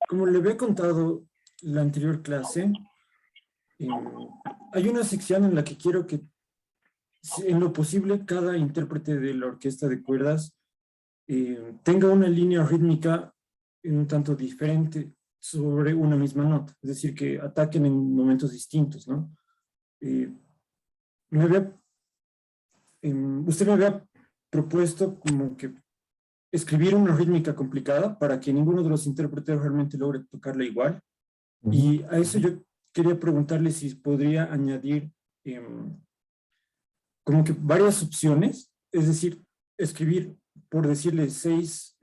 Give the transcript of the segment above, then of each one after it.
Como le había contado la anterior clase, eh, hay una sección en la que quiero que, en lo posible, cada intérprete de la orquesta de cuerdas tenga una línea rítmica un tanto diferente sobre una misma nota, es decir, que ataquen en momentos distintos, ¿no? Eh, me había, usted me había propuesto como que escribir una rítmica complicada para que ninguno de los intérpretes realmente logre tocarla igual. Ujú. Y a eso yo quería preguntarle si podría añadir como que varias opciones, es decir, escribir, por decirle, 6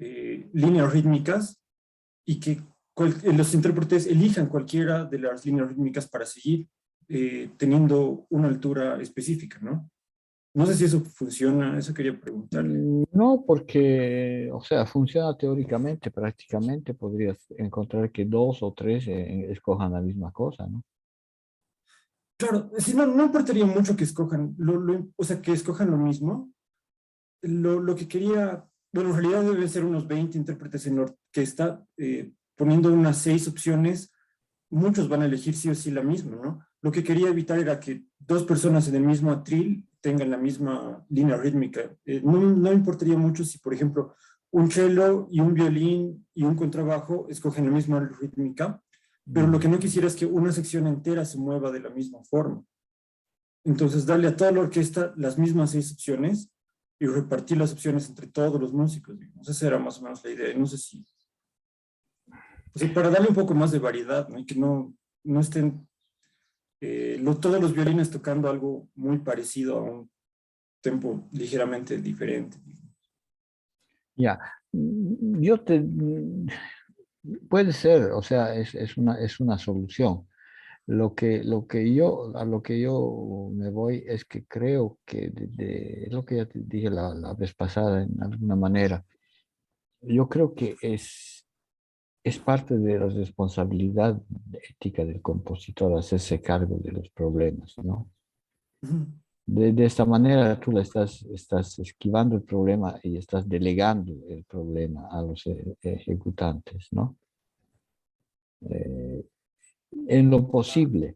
líneas rítmicas y que los intérpretes elijan cualquiera de las líneas rítmicas para seguir teniendo una altura específica, ¿no? No sé si eso funciona, eso quería preguntarle. No, porque, o sea, funciona teóricamente, prácticamente podrías encontrar que dos o tres escojan la misma cosa, ¿no? Claro, si no, no importaría mucho que escojan, o sea, que escojan lo mismo. Lo que quería, bueno, en realidad deben ser unos 20 intérpretes en orquesta, poniendo unas 6 opciones, muchos van a elegir sí o sí la misma, ¿no? Lo que quería evitar era que dos personas en el mismo atril tengan la misma línea rítmica. No importaría mucho si, por ejemplo, un cello y un violín y un contrabajo escogen la misma rítmica, pero lo que no quisiera es que una sección entera se mueva de la misma forma. Entonces, darle a toda la orquesta las mismas 6 opciones y repartir las opciones entre todos los músicos, digamos. Esa era más o menos la idea. No sé si, o sea, para darle un poco más de variedad, ¿no? Y que no estén todos los violines tocando algo muy parecido a un tempo ligeramente diferente. Ya, yo te, puede ser, o sea, es una solución. A lo que yo me voy es que creo que, es lo que ya te dije la vez pasada en alguna manera, yo creo que es parte de la responsabilidad ética del compositor hacerse cargo de los problemas, ¿no? Ujú. De esta manera tú estás esquivando el problema y estás delegando el problema a los ejecutantes, ¿no? Eh, en lo posible.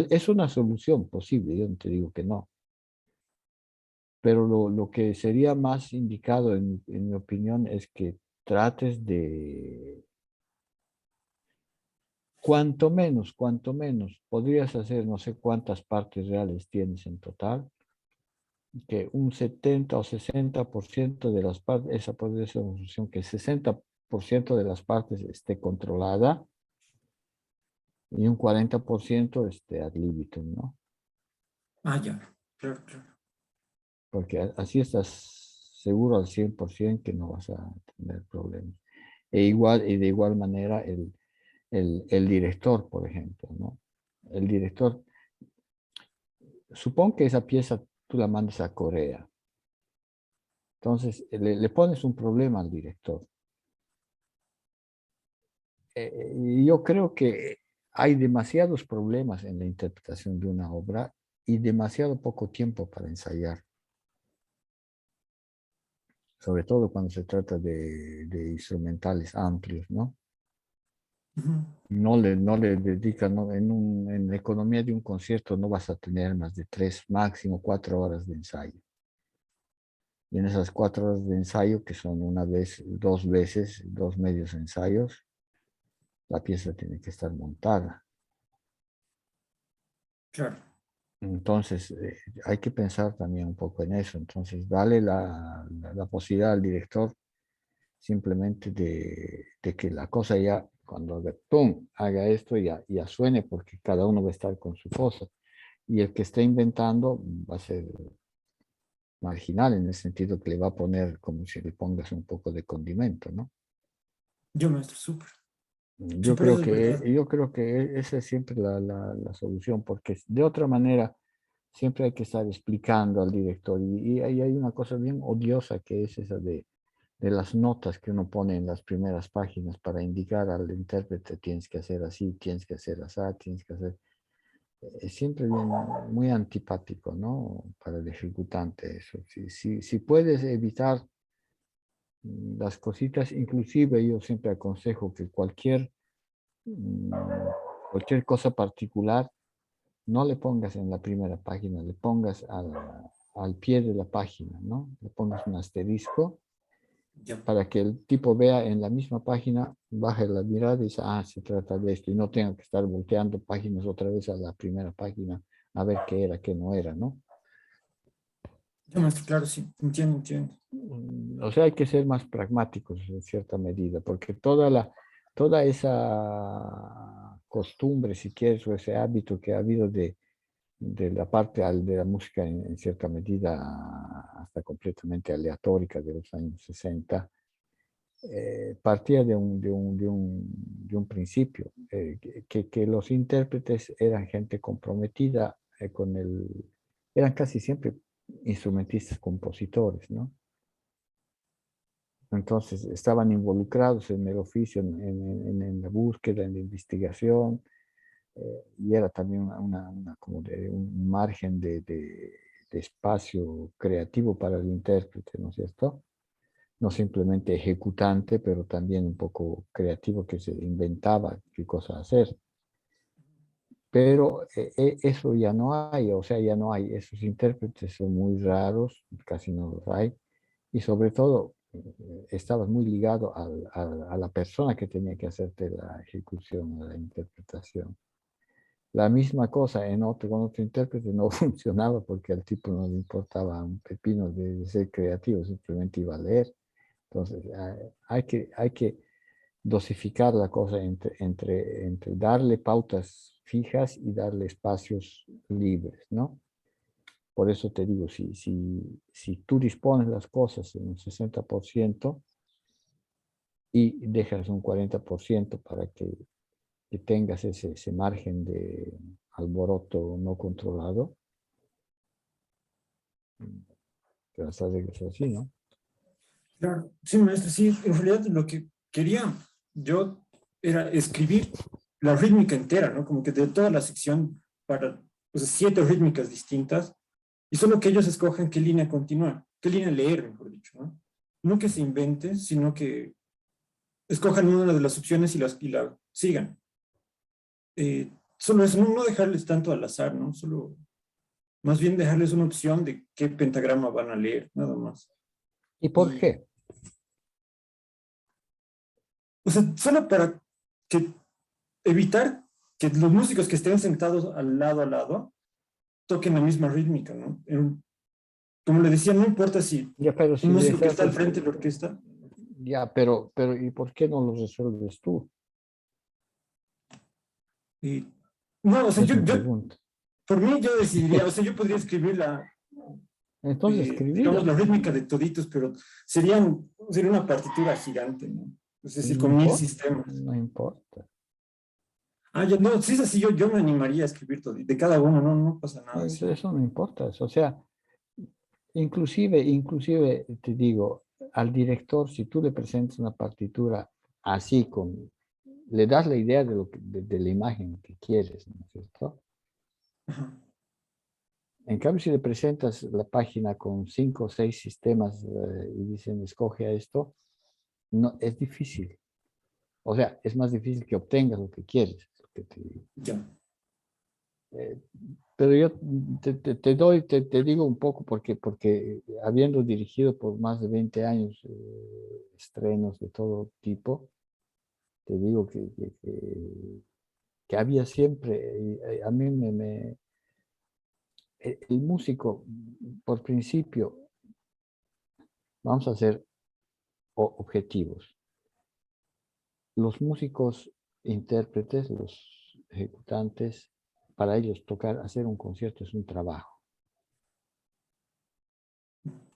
Es una solución posible, yo no te digo que no. Pero lo que sería más indicado, en mi opinión, es que trates de, cuanto menos, podrías hacer, no sé cuántas partes reales tienes en total, que un 70 o 60% de las partes, esa podría ser una solución, que el 60% de las partes esté controlada y un 40% esté ad libitum, ¿no? Ah, ya, claro, claro. Porque así estás seguro al 100% que no vas a tener problemas. Y de igual manera el director, por ejemplo, ¿no? El director, supón que esa pieza tú la mandas a Corea. Entonces, le pones un problema al director. Y yo creo que hay demasiados problemas en la interpretación de una obra y demasiado poco tiempo para ensayar, sobre todo cuando se trata de instrumentales amplios, ¿no? Ujú. No le dedican, no, en la economía de un concierto no vas a tener más de 3, máximo 4 horas de ensayo. Y en esas 4 horas de ensayo, que son una vez, 2 veces, 2 medios ensayos, la pieza tiene que estar montada. Claro. Entonces, hay que pensar también un poco en eso. Entonces, dale la posibilidad al director simplemente de que la cosa ya, cuando ¡pum!, haga esto, ya suene, porque cada uno va a estar con su cosa. Y el que esté inventando va a ser marginal en el sentido que le va a poner como si le pongas un poco de condimento, ¿no? Yo, maestro, súper. Súper, eso es verdad. Yo creo que esa es siempre la solución, porque de otra manera siempre hay que estar explicando al director. Y ahí hay una cosa bien odiosa que es esa de las notas que uno pone en las primeras páginas para indicar al intérprete tienes que hacer así, tienes que hacer así, tienes que hacer... Es siempre bien, muy antipático, ¿no? Para el ejecutante eso. Si puedes evitar las cositas, inclusive yo siempre aconsejo que cualquier cosa particular no le pongas en la primera página, le pongas al pie de la página, ¿no? Le pongas un asterisco Ya. para que el tipo vea en la misma página, baje la mirada y dice, ah, se trata de esto, y no tenga que estar volteando páginas otra vez a la primera página a ver qué era, qué no era, ¿no? Ya, maestro, claro, sí, entiendo, entiendo. O sea, hay que ser más pragmáticos en cierta medida, porque toda esa costumbre, si quieres, o ese hábito que ha habido de la parte de la música en cierta medida hasta completamente aleatórica de los años 60, partía de un principio, que los intérpretes eran gente comprometida eran casi siempre instrumentistas compositores, ¿no? Entonces estaban involucrados en el oficio, en la búsqueda, en la investigación, y era también como de un margen de espacio creativo para el intérprete, ¿no es cierto? No simplemente ejecutante, pero también un poco creativo que se inventaba qué cosa hacer. Pero eso ya no hay, o sea, ya no hay. Esos intérpretes son muy raros, casi no los hay. Y sobre todo, estabas muy ligado a la persona que tenía que hacerte la ejecución, la interpretación. La misma cosa con otro intérprete no funcionaba porque al tipo no le importaba un pepino de ser creativo, simplemente iba a leer. Entonces, hay que dosificar la cosa entre darle pautas fijas y darle espacios libres, ¿no? Por eso te digo, si tú dispones las cosas en un 60% y dejas un 40% para que tengas ese margen de alboroto no controlado, te las arreglas así, ¿no? Claro, sí, maestro, sí, en realidad lo que quería yo era escribir la rítmica entera, ¿no? Como que de toda la sección para, o sea, 7 rítmicas distintas, y solo que ellos escojan qué línea continuar, qué línea leer, mejor dicho, ¿no? No que se inventen, sino que escojan una de las opciones y la sigan. Solo eso, no dejarles tanto al azar, ¿no? Solo, más bien dejarles una opción de qué pentagrama van a leer, nada más. ¿Y por Y, qué? o sea, solo para que evitar que los músicos que estén sentados al lado, toquen la misma rítmica, ¿no? Como le decía, no importa si Ya, pero un si músico que deseas, está al frente de la orquesta, ya, pero ¿y por qué no lo resuelves tú? y, no, o sea, Es mi pregunta. por mí yo decidiría, o sea, yo podría escribir Entonces digamos, escribila, la rítmica de toditos, pero sería una partitura gigante, ¿no? Es decir, no con 1000 importa, sistemas. no importa. Ah, ya, no, si es así, yo me animaría a escribir todo, de cada uno, no pasa nada, sí. Eso no importa. O sea, inclusive te digo, al director, si tú le presentas una partitura así, le das la idea de la imagen que quieres, ¿no es cierto? Ajá. En cambio, si le presentas la página con 5 o 6 sistemas y dicen, escoge a esto, no, es difícil. O sea, es más difícil que obtengas lo que quieres, es lo que te digo. Ya. Eh, pero yo te digo un poco porque habiendo dirigido por más de 20 años estrenos de todo tipo, te digo que había siempre, a mí el músico, por principio, vamos a ser objetivos. Los músicos intérpretes, los ejecutantes, para ellos hacer un concierto es un trabajo.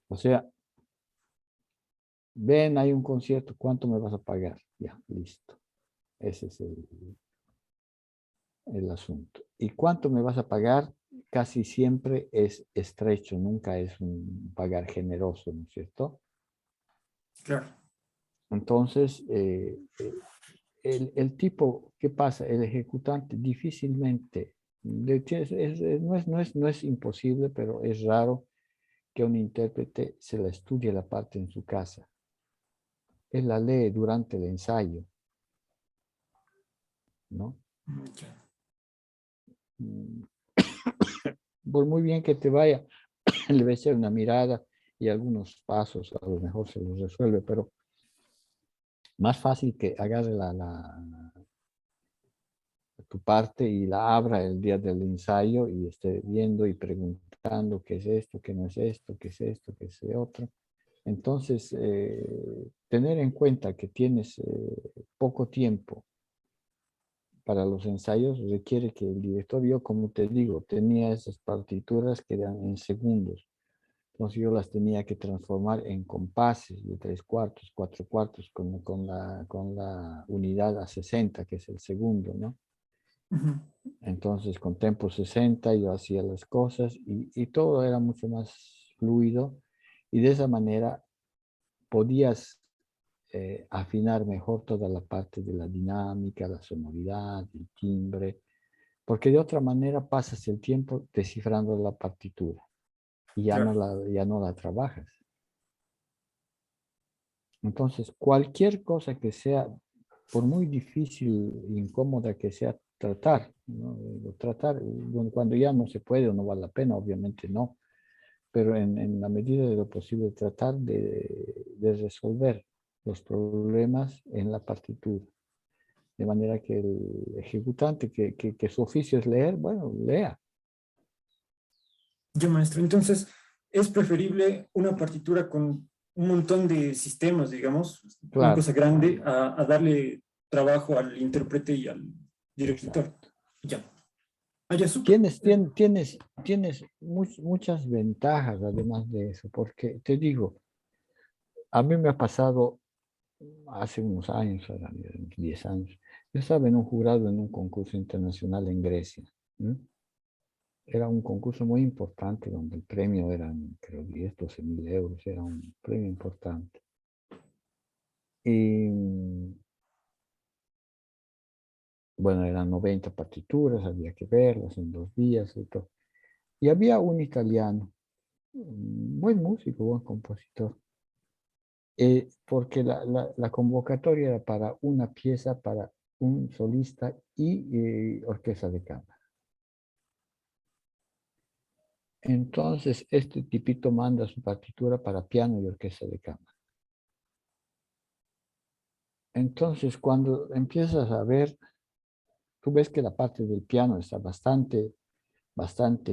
O sea, ven, hay un concierto, ¿cuánto me vas a pagar? Ya, listo. Ese es el asunto. ¿Y cuánto me vas a pagar? Casi siempre es estrecho, nunca es un pagar generoso, ¿no es cierto? Claro. Entonces, el tipo, ¿qué pasa? El ejecutante difícilmente, no es imposible, pero es raro que un intérprete se la estudie la parte en su casa. él la lee durante el ensayo, ¿no? Ya. Mm, Por muy bien que te vaya, le va a echar una mirada y algunos pasos a lo mejor se los resuelve, pero más fácil que agarre tu parte y la abra el día del ensayo y esté viendo y preguntando qué es esto, qué no es esto, qué es esto, qué es otro. Entonces, tener en cuenta que tienes poco tiempo para los ensayos requiere que el director, yo como te digo, tenía esas partituras que eran en segundos. Entonces yo las tenía que transformar en compases de 3/4, 4/4 con la unidad a 60, que es el segundo, ¿no? Ujú. Entonces con tempo 60 yo hacía las cosas y todo era mucho más fluido y de esa manera podías afinar mejor toda la parte de la dinámica, la sonoridad, el timbre, porque de otra manera pasas el tiempo descifrando la partitura y Claro, ya no la trabajas. Entonces, cualquier cosa que sea, por muy difícil e incómoda que sea tratar, ¿no? Tratar, cuando ya no se puede o no vale la pena, obviamente no, pero en la medida de lo posible tratar de resolver los problemas en la partitura, de manera que el ejecutante, que su oficio es leer, bueno, lea. ya maestro. Entonces, es preferible una partitura con un montón de sistemas, digamos, una Claro, cosa grande, a darle trabajo al intérprete y al director. exacto. Ya. Ah, ya, súper. Tienes muchas ventajas además de eso, porque te digo, a mí me ha pasado hace unos años, ahora, 10 años, yo estaba en un jurado en un concurso internacional en Grecia. ¿M? Era un concurso muy importante donde el premio eran, creo, 10, 12 mil euros, era un premio importante. Y bueno, eran 90 partituras, había que verlas en 2 días y todo. Y había un italiano, buen músico, buen compositor, porque la convocatoria era para una pieza para un solista y orquesta de cámara. Entonces, este tipito manda su partitura para piano y orquesta de cámara. Entonces, cuando empiezas a ver, tú ves que la parte del piano está bastante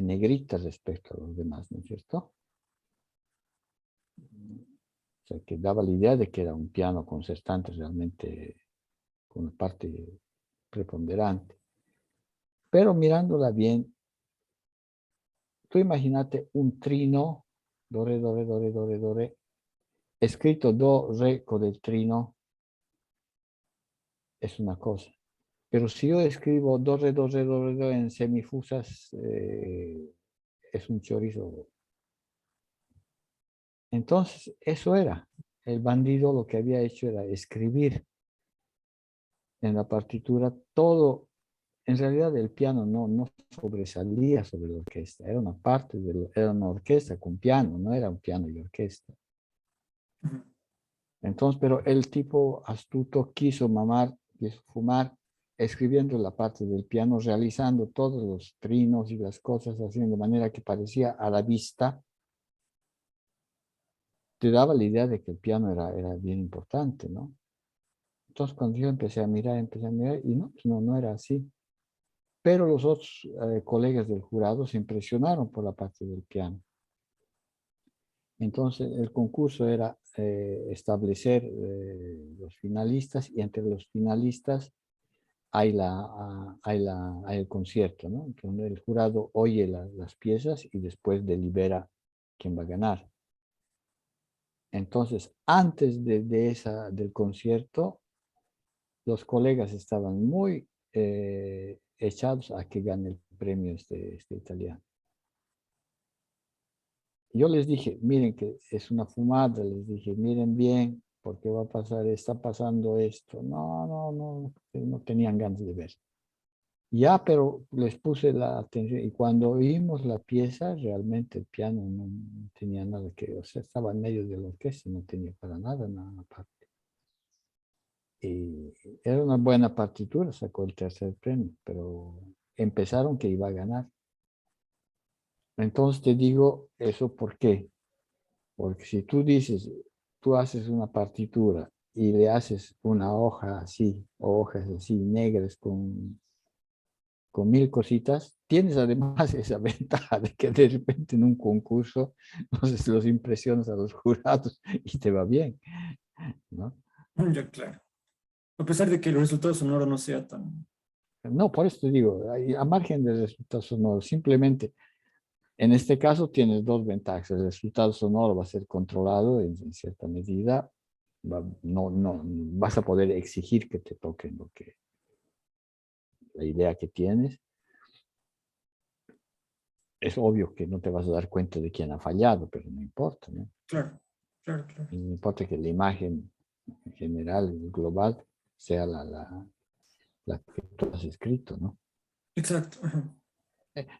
negrita respecto a los demás, ¿no es cierto? O sea, que daba la idea de que era un piano concertante realmente con una parte preponderante. Pero mirándola bien, tú imagínate un trino, do, re, do, re, do, re, do, re, do, re, escrito do, re con el trino, es una cosa. Pero si yo escribo do, re, do, re, do, re, do en semifusas, es un chorizo. Entonces, eso era. El bandido lo que había hecho era escribir en la partitura todo. En realidad el piano no sobresalía sobre la orquesta, era una parte, era una orquesta con piano, no era un piano y orquesta. Ujú. Entonces, pero el tipo astuto quiso fumar, escribiendo la parte del piano, realizando todos los trinos y las cosas, haciendo de manera que parecía a la vista, te daba la idea de que el piano era bien importante, ¿no? Entonces, cuando yo empecé a mirar, y no, pues no era así. Pero los otros colegas del jurado se impresionaron por la parte del piano. Entonces, el concurso era establecer los finalistas y entre los finalistas hay el concierto, ¿no? Entonces, el jurado oye las piezas y después delibera quién va a ganar. Entonces, antes del concierto, los colegas estaban muy echados a que gane el premio este italiano. Yo les dije, miren que es una fumada, les dije, miren bien, porque va a pasar, está pasando esto. No tenían ganas de ver. Ya, pero les puse la atención y cuando oímos la pieza, realmente el piano no tenía nada que, o sea, estaba en medio de la orquesta, no tenía para nada aparte. era una buena partitura, sacó el tercer premio, pero empezaron que iba a ganar. Entonces te digo eso, ¿por qué? Porque si tú dices, tú haces una partitura y le haces una hoja así, o hojas así negras con 1000 cositas, tienes además esa ventaja de que de repente en un concurso los impresionas a los jurados y te va bien, ¿no? Ya, claro. A pesar de que el resultado sonoro no sea tan... No, por eso te digo, a margen del resultado sonoro, simplemente en este caso tienes dos ventajas. El resultado sonoro va a ser controlado en cierta medida. No vas a poder exigir que te toquen la idea que tienes. Es obvio que no te vas a dar cuenta de quién ha fallado, pero no importa, ¿no? Claro, claro, claro. No importa que la imagen general, global, sea la que tú has escrito, ¿no? Exacto. Ajá.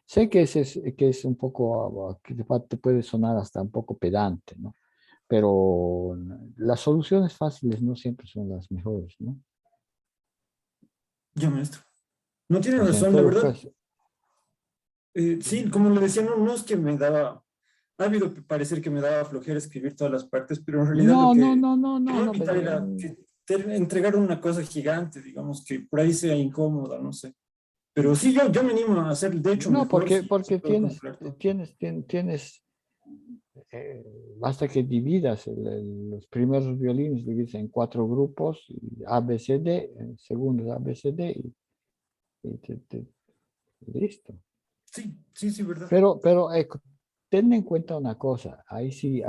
Sé que es un poco, que te puede sonar hasta un poco pedante, ¿no? Pero las soluciones fáciles no siempre son las mejores, ¿no? Ya, maestro. No tiene O sea, en razón, la todo verdad. caso, Sí, como le decía, no es que me daba... Ha habido que parecer que me daba flojera escribir todas las partes, pero en realidad lo no, no, que no, no, no, quería no, evitar pero era que entregar una cosa gigante, digamos, que por ahí sea incómoda, no sé. Pero sí, yo me animo a hacer, de hecho, no, mejor si porque puedo controlar todo. tienes, basta que dividas los primeros violines, divides en 4 grupos, A, B, C, D, segundos A, B, C, D, y listo. Sí, sí, sí, verdad. Pero ten en cuenta una cosa, ahí sí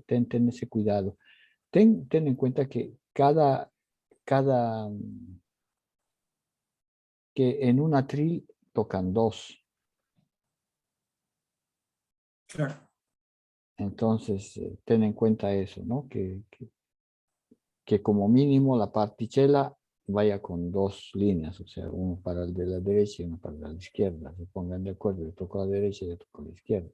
ten ese cuidado. Ten en cuenta que cada, que en un atril tocan dos. Claro. Entonces, ten en cuenta eso, ¿no? Que como mínimo la particella vaya con 2 líneas, o sea, uno para el de la derecha y uno para la izquierda. Se pongan de acuerdo, yo toco a la derecha y yo toco a la izquierda,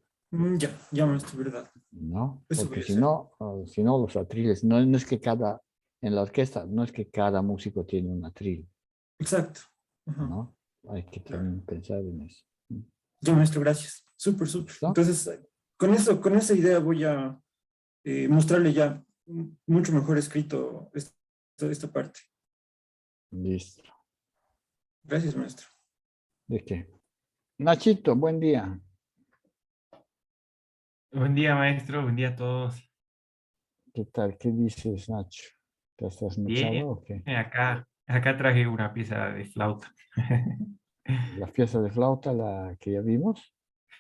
Ya, maestro, verdad. ¿no? Eso Porque voy a hacer. si no los atriles, no es que en la orquesta, no es que cada músico tiene un atril, Exacto. Ajá, ¿no? Hay que claro. también pensar en eso. Ya, maestro, gracias. Súper, súper. ¿Listo? Entonces, con eso, con esa idea voy a mostrarle ya mucho mejor escrito esta parte. Listo. Gracias, maestro. ¿De qué? Nachito, buen día. Buen día, maestro. Buen día a todos. ¿Qué tal? ¿Qué dices, Nacho? ¿Te has trasnochado Bien, o qué? acá traje una pieza de flauta. La pieza de flauta, la que ya vimos.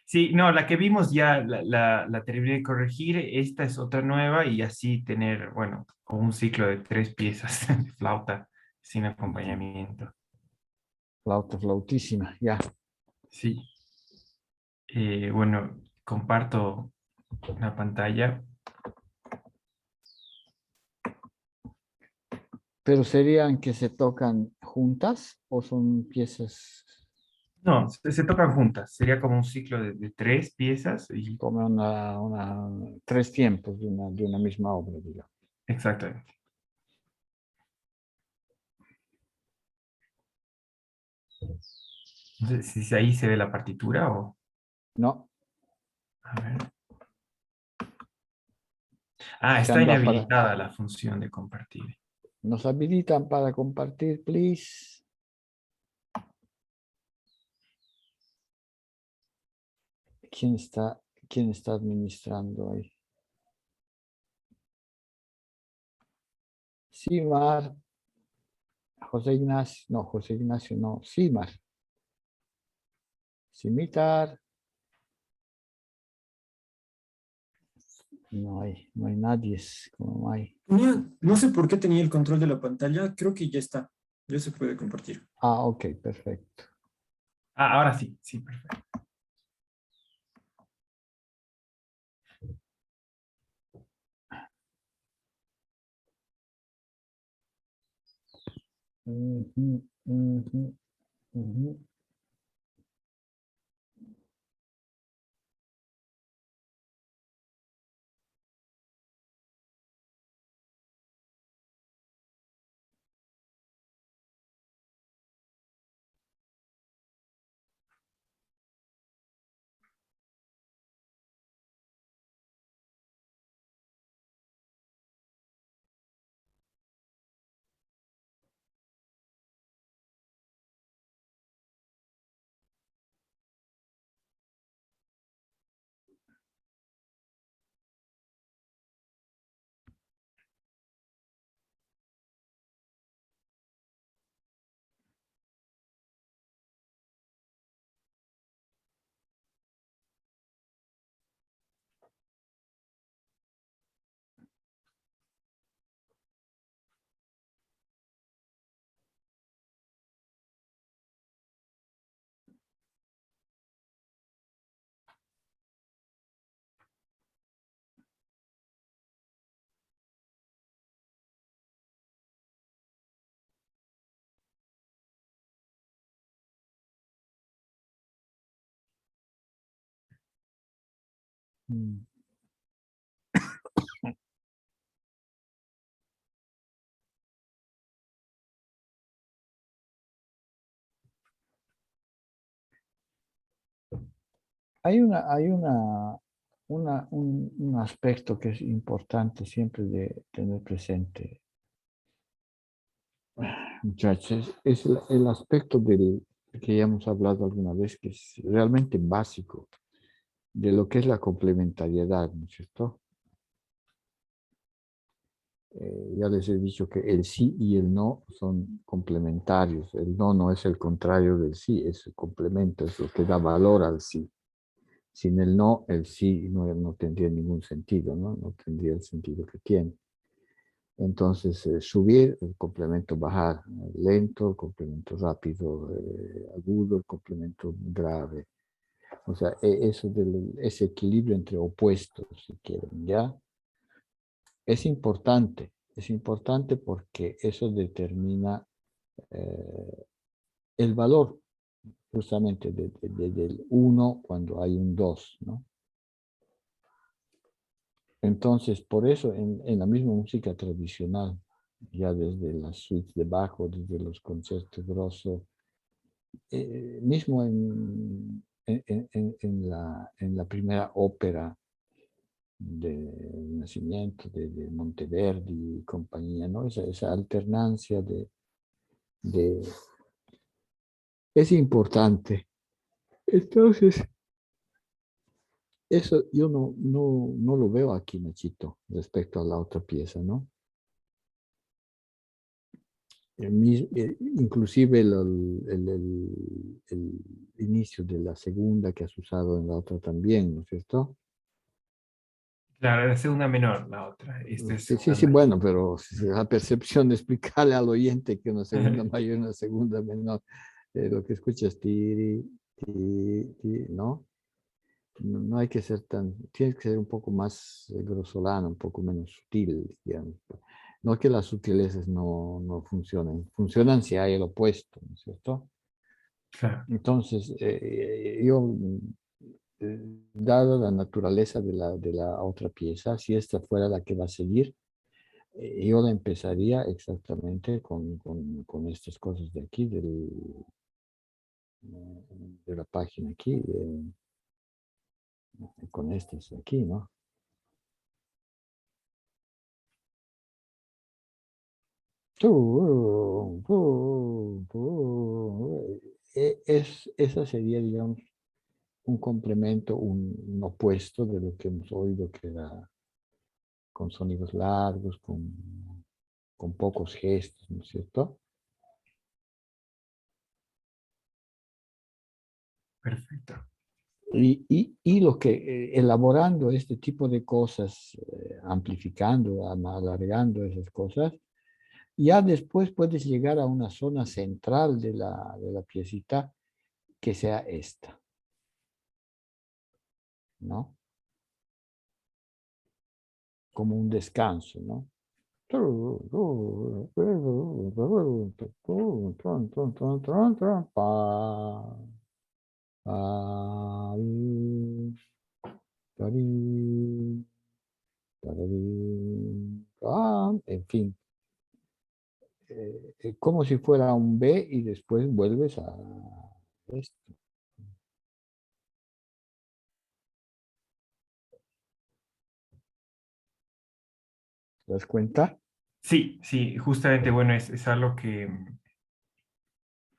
Sí, no, la que vimos ya la terminé de corregir. Esta es otra nueva y así tener, bueno, como un ciclo de 3 piezas de flauta sin Ujú. acompañamiento. Flauta, flautísima, ya. Sí, bueno, comparto la pantalla. ¿Pero serían que se tocan juntas o son piezas No, se tocan juntas. Sería como un ciclo de 3 piezas y como 3 tiempos de una misma obra, digamos? exactamente. No sé si ahí se ve la partitura o... No, A ver. Ah, se está anda para... inhabilitada la función de compartir. Nos habilitan para compartir, please. ¿Quién está, quién está administrando ahí? Simar, José Ignacio no, Simar, Simitar, no hay nadie, como no hay. No sé por qué tenía el control de la pantalla. Creo que ya está. Ya se puede compartir. Ah, ok, perfecto. Ah, ahora sí, sí, perfecto. Ujú, ujú, ujú. Mm. Hay un aspecto que es importante siempre de tener presente, muchachos, es el aspecto del que ya hemos hablado alguna vez, que es realmente básico, de lo que es la complementariedad, ¿no es cierto? Ya les he dicho que el sí y el no son complementarios. El no no es el contrario del sí, es el complemento, es lo que da valor al sí. Sin el sí no tendría ningún sentido, ¿no? No tendría el sentido que tiene. Entonces, subir, el complemento bajar, lento, el complemento rápido, agudo, el complemento grave. O sea, ese equilibrio entre opuestos, si quieren, ¿ya? Es importante porque eso determina el valor justamente del uno cuando hay un dos, ¿no? Entonces, por eso en la misma música tradicional, ya desde las suites de Bach, desde los conciertos grossos, mismo en la primera ópera de Nacimiento, de Monteverdi y compañía, ¿no? Esa alternancia de, es importante. Entonces, eso yo no lo veo aquí, Nachito, respecto a la otra pieza, ¿no? Inclusive el inicio de la segunda que has usado en la otra también, ¿no es cierto? Claro, la segunda menor, la otra. Esta es Sí, sí, segunda sí, mayor. bueno, pero la percepción de explicarle al oyente que una segunda mayor y una segunda menor, lo que escuchas, tiri, ti, ti, ¿no? No hay que ser tan, tienes que ser un poco más grosolano, un poco menos sutil, digamos. No que las sutilezas no funcionen, funcionan si hay el opuesto, ¿no es cierto? Claro. Entonces, yo, dada la naturaleza de la otra pieza, si esta fuera la que va a seguir, yo la empezaría exactamente con estas cosas de aquí, de la página aquí, con estas de aquí, ¿no? Esa sería, digamos, un complemento, un opuesto de lo que hemos oído, que era con sonidos largos, con pocos gestos, ¿no es cierto? Perfecto. Y lo que, elaborando este tipo de cosas, amplificando, alargando esas cosas, ya después puedes llegar a una zona central de la piecita que sea esta, ¿no? Como un descanso, ¿no? En fin, como si fuera un B y después vuelves a esto. ¿Te das cuenta? Sí, sí, justamente, bueno, es algo que...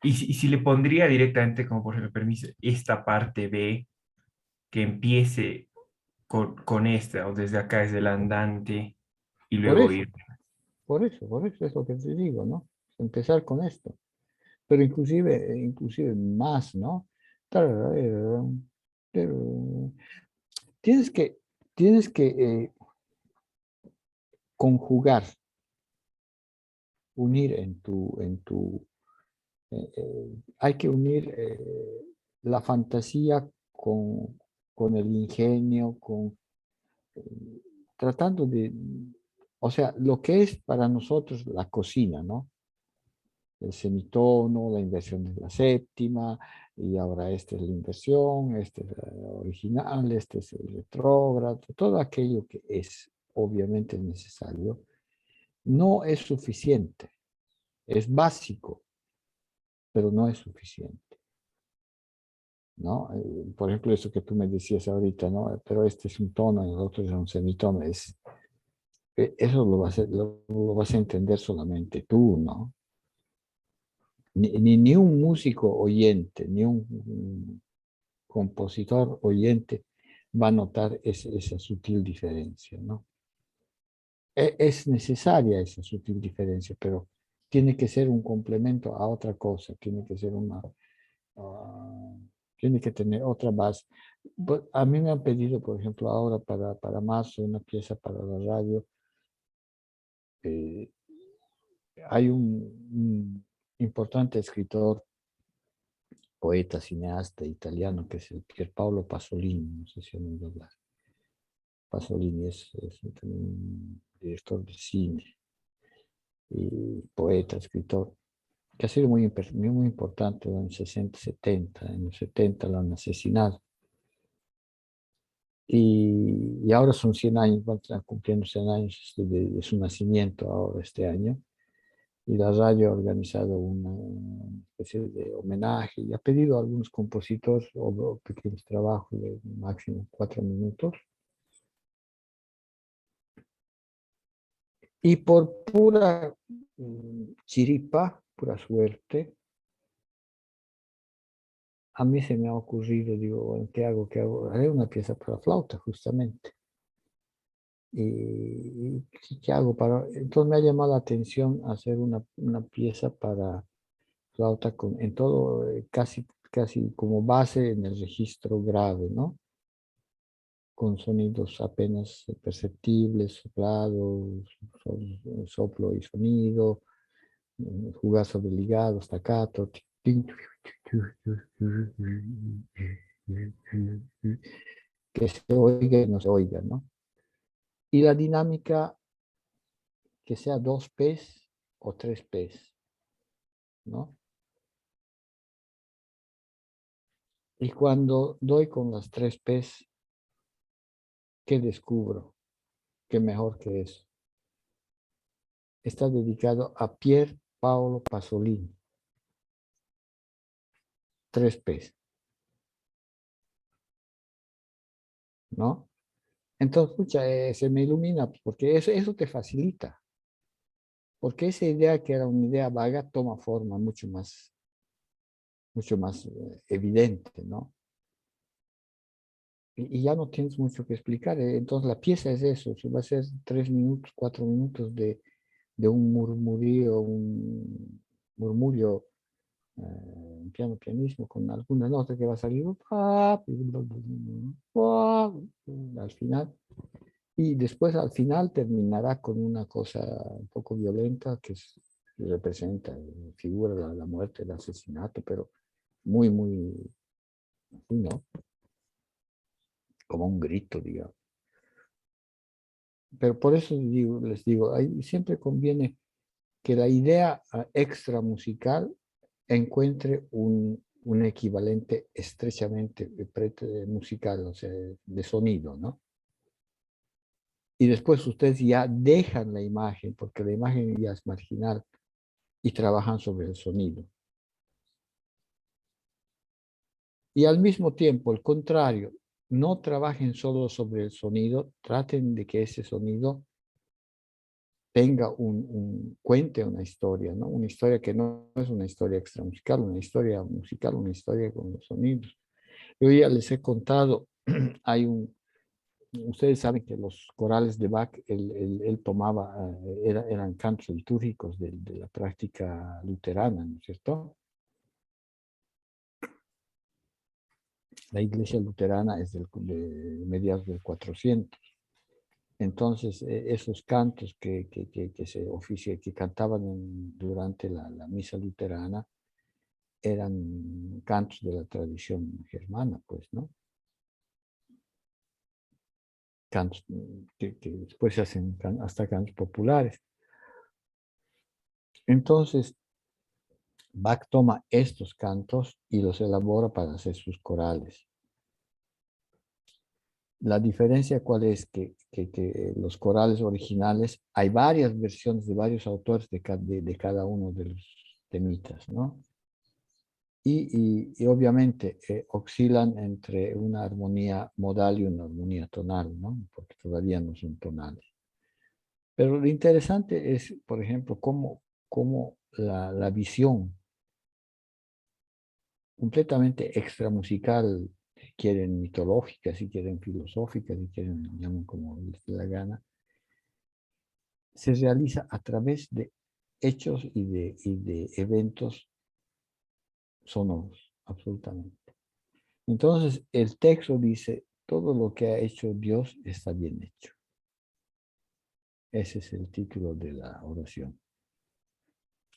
y si le pondría directamente, como por ejemplo, permiso, esta parte B, que empiece con esta, o desde acá, desde el andante, y Por luego eso, ir. por eso es lo que te digo, ¿no? Empezar con esto. Pero inclusive más, ¿no? Tienes que, tienes que conjugar, unir hay que unir la fantasía con el ingenio, tratando de, o sea, lo que es para nosotros la cocina, ¿no? el semitono, la inversión de la séptima, y ahora esta es la inversión, este es el original, este es el retrógrado, todo aquello que es obviamente necesario, no es suficiente, es básico, pero no es suficiente, ¿no? Por ejemplo, eso que tú me decías ahorita, ¿no? Pero este es un tono y el otro es un semitono, eso lo vas a entender solamente tú, ¿no? Ni un músico oyente, ni un compositor oyente va a notar esa sutil diferencia, ¿no? Es necesaria esa sutil diferencia, pero tiene que ser un complemento a otra cosa, tiene que ser ah, tiene que tener otra base. A mí me han pedido, por ejemplo, ahora para marzo, una pieza para la radio. eh, Hay un importante escritor, poeta, cineasta italiano, que es el Pierpaolo Pasolini, no sé si han oído hablar. Pasolini es un director de cine y poeta, escritor, que ha sido muy importante en los 60, 70. En los 70 lo han asesinado. Y ahora son 100 años, van a estar cumpliendo 100 años de su nacimiento ahora este año. Y la radio ha organizado una especie de homenaje y ha pedido a algunos compositores o pequeños trabajos de máximo 4 minutos. Y por pura chiripa, pura suerte, a mí se me ha ocurrido, digo, bueno, ¿qué hago? ¿Qué hago? Haré una pieza para flauta, justamente. ¿Y qué hago para...? Entonces me ha llamado la atención hacer una pieza para flauta en todo, casi como base en el registro grave, ¿no? Con sonidos apenas perceptibles, soplado, soplo y sonido, jugar sobre ligado, staccato, que se oiga y no se oiga, ¿no? Y la dinámica que sea 2 P's o 3 P's, ¿no? Y cuando doy con las 3 P's, ¿qué descubro? ¿Qué mejor que eso? Está dedicado a Pier Paolo Pasolini. 3 P's, ¿no? Entonces, pucha, se me ilumina, porque eso te facilita. Porque esa idea que era una idea vaga toma forma mucho más evidente, ¿no? Y ya no tienes mucho que explicar. Entonces la pieza es eso, va a ser 3 minutos, 4 minutos de un murmurío, un murmullo, un pianismo con alguna nota que va a salir al final. Y después al final terminará con una cosa un poco violenta que representa, figura la muerte, el asesinato, pero muy, muy, ¿no? Como un grito, digamos. Pero por eso les digo, siempre conviene que la idea extra musical encuentre un equivalente estrechamente musical, o sea, de sonido, ¿no? Y después ustedes ya dejan la imagen, porque la imagen ya es marginal, y trabajan sobre el sonido. Y al mismo tiempo, el contrario, no trabajen solo sobre el sonido, traten de que ese sonido tenga cuente una historia, ¿no? Una historia que no es una historia extramusical, una historia musical, una historia con los sonidos. Yo ya les he contado, ustedes saben que los corales de Bach, él tomaba, eran cantos litúrgicos de la práctica luterana, ¿no es cierto? La iglesia luterana es de mediados del 400. Entonces, esos cantos que cantaban durante la misa luterana eran cantos de la tradición germana, pues, ¿no? Cantos que después se hacen hasta cantos populares. Entonces, Bach toma estos cantos y los elabora para hacer sus corales. La diferencia cuál es que los corales originales, hay varias versiones de varios autores de cada uno de los temitas, ¿no? Y obviamente oscilan entre una armonía modal y una armonía tonal, ¿no? Porque todavía no son tonales. Pero lo interesante es, por ejemplo, cómo la visión completamente extramusical, si quieren mitológica, si quieren filosófica, si quieren, llamen como les dé la gana, se realiza a través de hechos y de eventos sonoros, absolutamente. Entonces, el texto dice, todo lo que ha hecho Dios está bien hecho. Ese es el título de la oración.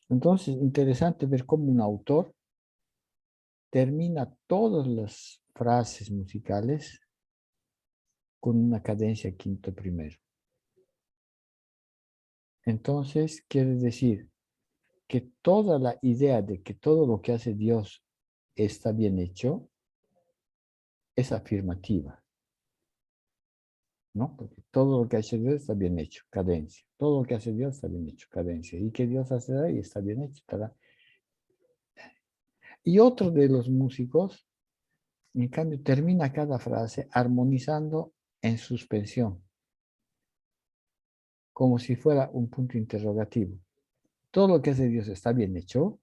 Entonces, interesante ver cómo un autor termina todas las frases musicales con una cadencia quinto primero. Entonces, quiere decir que toda la idea de que todo lo que hace Dios está bien hecho es afirmativa, ¿no? Porque todo lo que hace Dios está bien hecho, cadencia. Todo lo que hace Dios está bien hecho, cadencia. Y que Dios hace ahí está bien hecho. ¿Verdad? Y otro de los músicos, en cambio, termina cada frase armonizando en suspensión, como si fuera un punto interrogativo. Todo lo que hace Dios está bien hecho.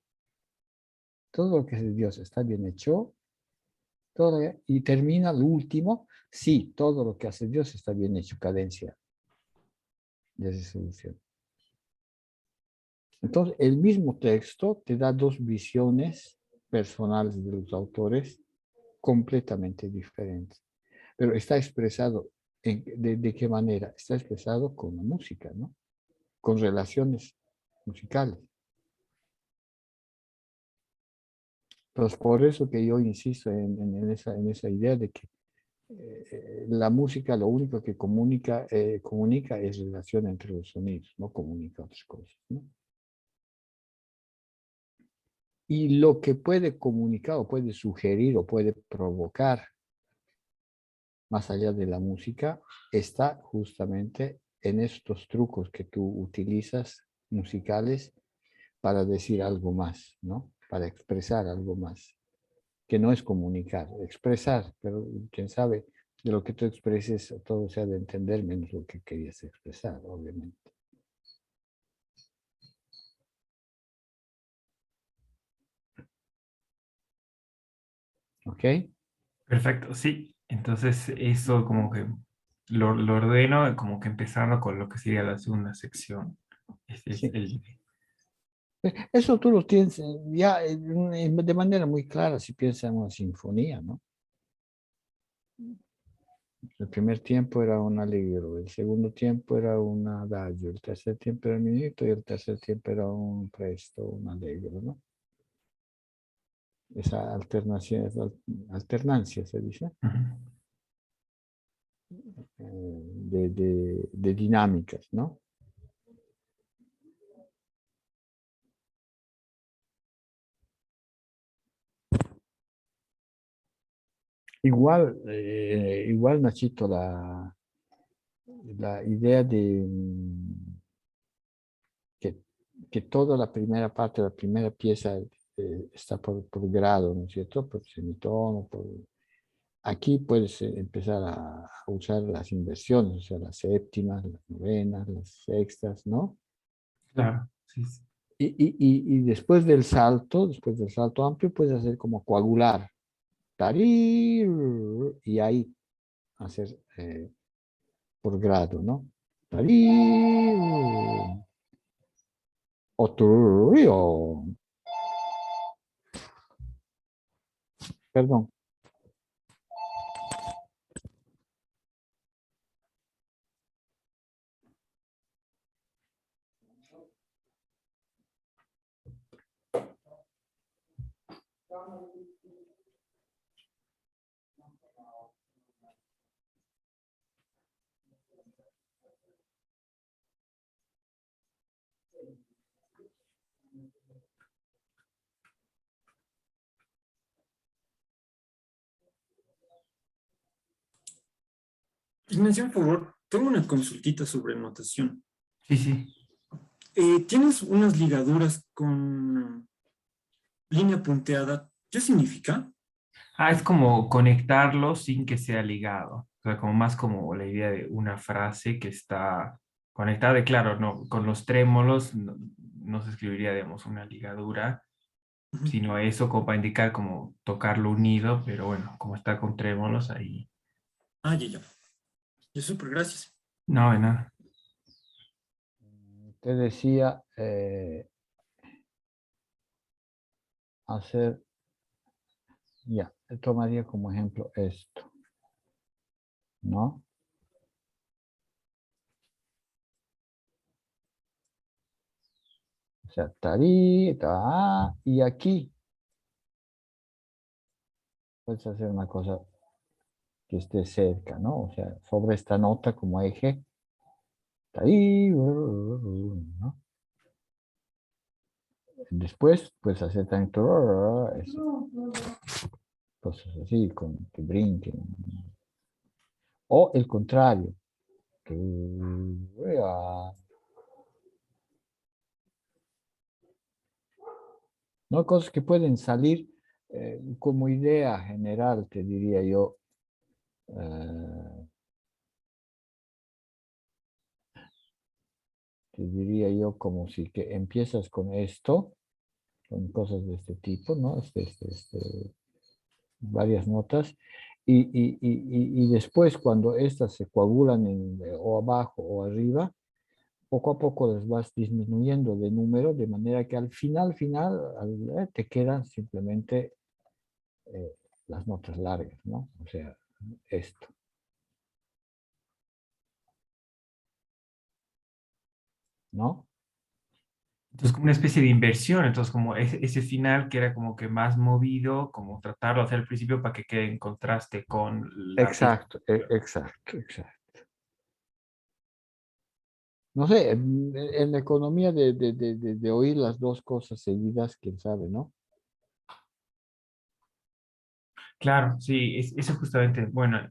Todo lo que hace Dios está bien hecho. Y termina lo último. Sí, todo lo que hace Dios está bien hecho. Cadencia de resolución. Entonces, el mismo texto te da dos visiones personales de los autores completamente diferentes. Pero está expresado, ¿de qué manera? Está expresado con la música, ¿no? Con relaciones musicales. Pues por eso que yo insisto en esa idea de que la música lo único que comunica es relación entre los sonidos, no comunica otras cosas, ¿no? Y lo que puede comunicar o puede sugerir o puede provocar más allá de la música está justamente en estos trucos que tú utilizas musicales para decir algo más, ¿no? Para expresar algo más, que no es comunicar, expresar, pero quién sabe, de lo que tú expreses todo se ha de entender menos lo que querías expresar, obviamente. ¿Ok? Perfecto, sí. Entonces, eso como que lo ordeno, como que empezando con lo que sería la segunda sección. Este es Sí. el... Eso tú lo tienes ya de manera muy clara si piensas en una sinfonía, ¿no? El primer tiempo era un allegro, el segundo tiempo era un adagio, el tercer tiempo era un minuto y el tercer tiempo era un presto, un allegro, ¿no? Esa alternancia, alternancia se dice, Ujú. de dinámicas, ¿no? Igual Nachito, la idea de que, que toda la primera parte, la primera pieza está por grado, ¿no es cierto? Por semitono, aquí puedes empezar a usar las inversiones, o sea, las séptimas, las novenas, las sextas, ¿no? Claro, sí, sí. Y después del salto amplio, puedes hacer como coagular. Tarir, y ahí hacer por grado, ¿no? Tarir, o perdón. Ignacio, por favor, tengo una consultita sobre notación. Sí, sí. Tienes unas ligaduras con línea punteada. ¿Qué significa? Ah, es como conectarlo sin que sea ligado. O sea, como más como la idea de una frase que está conectada. Y claro, no, con los trémolos no se escribiría, digamos, una ligadura, Ujú. sino eso como para indicar como tocarlo unido, pero bueno, como está con trémolos ahí. Ah, ya, ya. Ya, súper, gracias. No, de nada. Te decía hacer, ya, tomaría como ejemplo esto, ¿no? O sea, tarí, ta, y aquí puedes hacer una cosa que esté cerca, ¿no? O sea, sobre esta nota como eje, tarí, ¿no? Después puedes hacer también eso, cosas así, con que brinquen. O el contrario. ¿No? Cosas que pueden salir como idea general, te diría yo. Te diría yo como si que empiezas con esto, con cosas de este tipo, ¿no? Varias notas, y después cuando estas se coagulan o abajo o arriba, poco a poco las vas disminuyendo de número, de manera que al final, te quedan simplemente eh, las notas largas, ¿no? O sea, esto, ¿no? Entonces, como una especie de inversión, entonces como ese final que era como que más movido, como tratarlo de hacer al principio para que quede en contraste con la pieza. Exacto, exacto. No sé, en la economía de oír las dos cosas seguidas, quién sabe, ¿no? Claro, sí, eso justamente, bueno,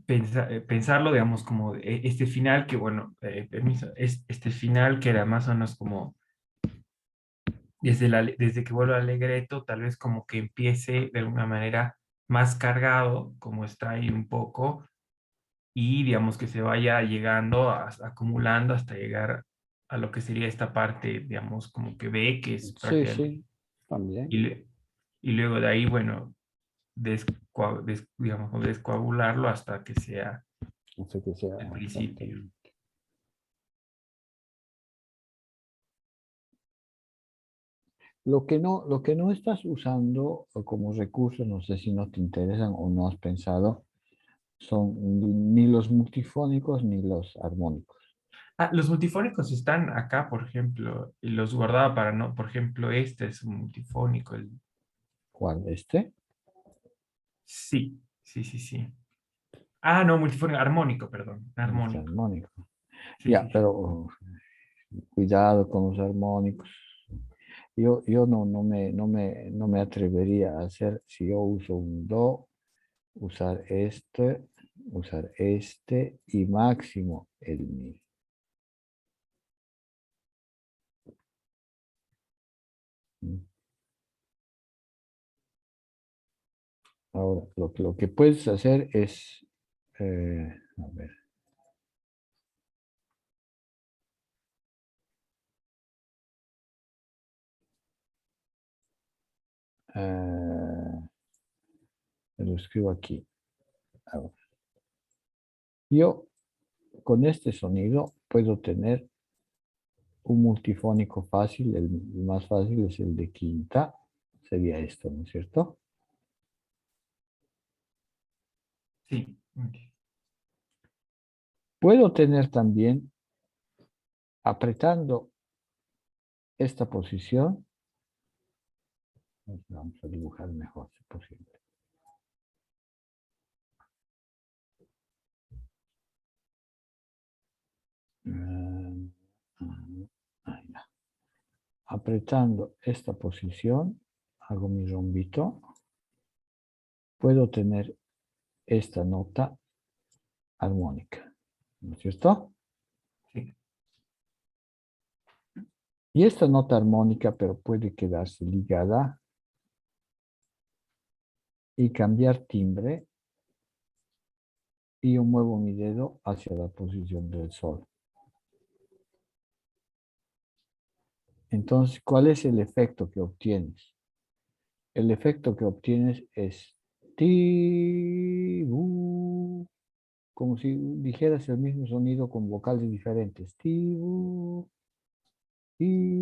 pensarlo, digamos, como este final que, bueno, permiso, este final que era más o menos como desde que vuelve al Allegretto, tal vez como que empiece de alguna manera más cargado, como está ahí un poco, y digamos que se vaya llegando, acumulando hasta llegar a lo que sería esta parte, digamos, como que B, que es Sí, prácticamente, sí, también. y, y luego de ahí, bueno, digamos, descoagularlo hasta que sea No sé qué sea el principio. exactamente. Lo que no estás usando como recurso, no sé si no te interesan o no has pensado, son ni los multifónicos ni los armónicos. Ah, los multifónicos están acá, por ejemplo, y los guardaba para no, por ejemplo, este es un multifónico. ¿Cuál? ¿Este? Sí, sí, sí, sí. Ah, no, multifónico, armónico, perdón, Este armónico. armónico. Sí, Ya, sí, sí. pero cuidado con los armónicos. Yo no me atrevería a hacer, si yo uso un do, usar este y máximo el mi. ¿Mm? Ahora, lo que puedes hacer es, a ver, lo escribo aquí. Ahora, yo con este sonido puedo tener un multifónico fácil, el más fácil es el de quinta, sería esto, ¿no es cierto? Sí, ok. Puedo tener también, apretando esta posición, vamos a dibujar mejor si posible. Ahí va. Apretando esta posición, hago mi rombito, puedo tener esta nota armónica, ¿no es cierto? Sí. Y esta nota armónica, pero puede quedarse ligada y cambiar timbre, y yo muevo mi dedo hacia la posición del sol. Entonces, ¿cuál es el efecto que obtienes? El efecto que obtienes es ti, como si dijeras el mismo sonido con vocales diferentes. Ti, ti,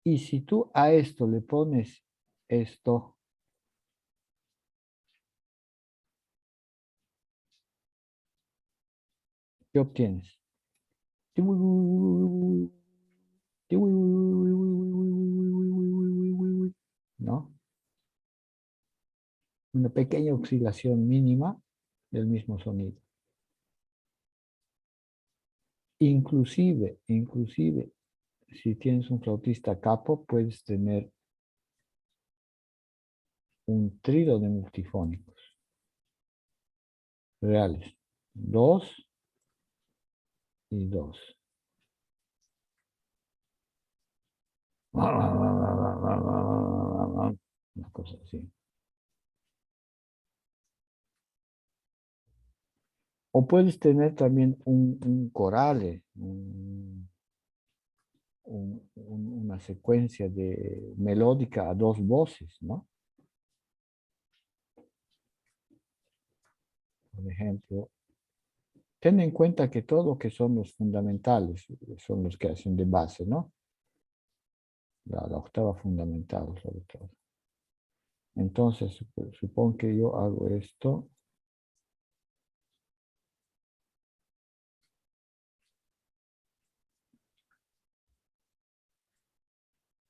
Y si tú a esto le pones esto, ¿qué obtienes? ¿No? Una pequeña oscilación mínima del mismo sonido. Inclusive, si tienes un flautista capo, puedes tener un trío de multifónicos reales. 2 y 2. Una cosa así. O puedes tener también un corale, una secuencia de melódica a 2 voces, ¿no? Por ejemplo, ten en cuenta que todo lo que son los fundamentales son los que hacen de base, ¿no? La octava fundamental, sobre todo. Entonces, supongo que yo hago esto.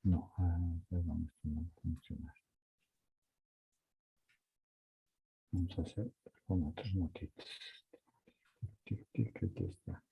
No, perdón, esto no funciona. Vamos a hacer con otras notitas. Tic, tic, aquí está.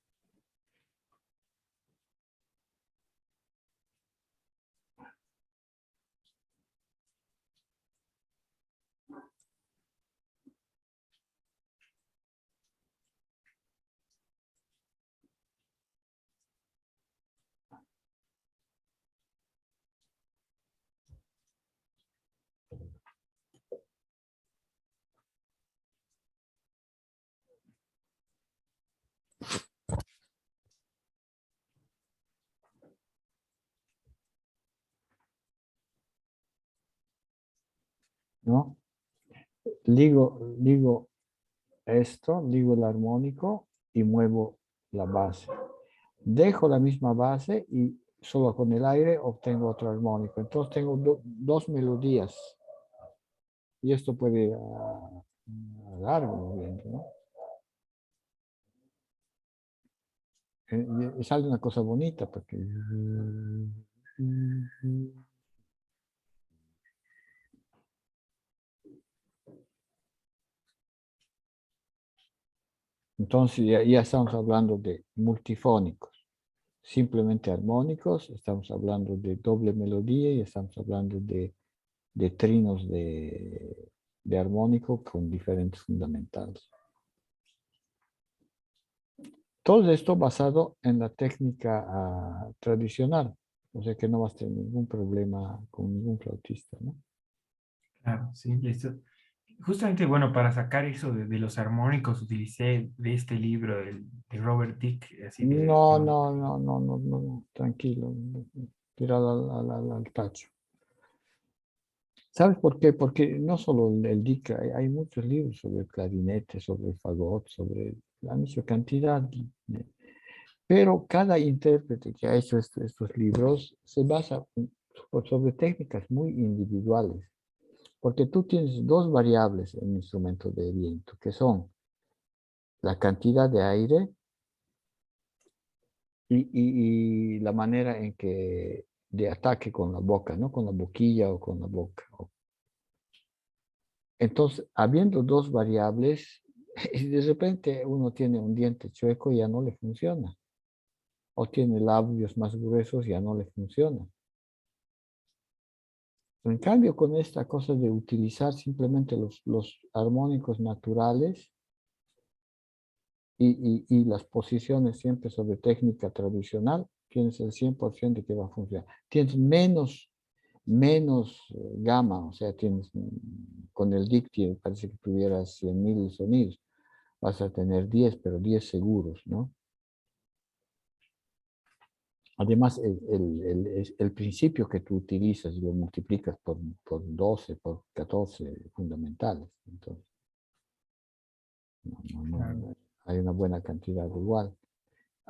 ¿No? Ligo esto, ligo el armónico y muevo la base. Dejo la misma base y solo con el aire obtengo otro armónico. Entonces tengo dos melodías. Y esto puede alargar moviendo, ¿no? Y sale una cosa bonita porque... Entonces ya estamos hablando de multifónicos, simplemente armónicos, estamos hablando de doble melodía y estamos hablando de trinos de armónico con diferentes fundamentales. Todo esto basado en la técnica tradicional, o sea que no vas a tener ningún problema con ningún flautista, ¿no? Claro, sí, y esto, justamente, bueno, para sacar eso de los armónicos utilicé de este libro de Robert Dick, así No, no, no, no, no, no, no, tranquilo, tira al tacho. ¿Sabes por qué? Porque no solo el Dick, hay muchos libros sobre el clarinete, sobre el fagot, sobre la misma cantidad. Pero cada intérprete que ha hecho estos libros se basa sobre técnicas muy individuales. Porque tú tienes dos variables en el instrumento de viento, que son la cantidad de aire y la manera en que de ataque con la boca, ¿no? Con la boquilla o con la boca. Entonces, habiendo dos variables, y de repente uno tiene un diente chueco y ya no le funciona. O tiene labios más gruesos y ya no le funciona. En cambio, con esta cosa de utilizar simplemente los armónicos naturales y las posiciones siempre sobre técnica tradicional, tienes el 100% de que va a funcionar. Tienes menos gama, o sea, tienes con el Dictie parece que tuvieras 100.000 sonidos, vas a tener 10, pero 10 seguros, ¿no? Además, el principio que tú utilizas y lo multiplicas por 12, por 14 fundamentales. Entonces, no, hay una buena cantidad igual.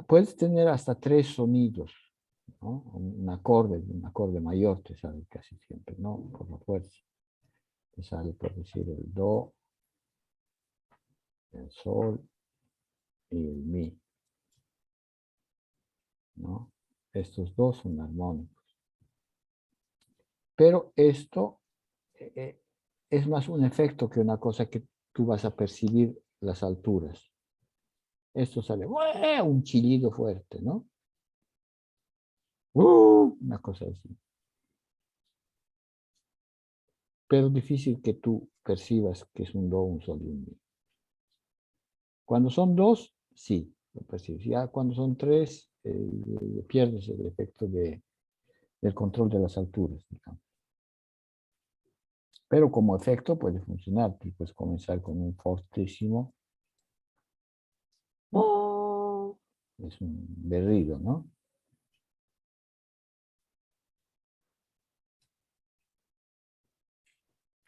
Puedes tener hasta 3 sonidos, ¿no? Un acorde mayor te sale casi siempre, ¿no? Por la fuerza. Te sale, por decir, el do, el sol y el mi, ¿no? Estos dos son armónicos. Pero esto es más un efecto que una cosa que tú vas a percibir las alturas. Esto sale un chillido fuerte, ¿no? Una cosa así. Pero difícil que tú percibas que es un do, un sol y un mi. Cuando son dos, sí, lo percibes. Ya cuando son tres, pierdes el efecto del control de las alturas, digamos. Pero como efecto puede funcionar. Tú puedes comenzar con un fortísimo. Es un berrido, ¿no?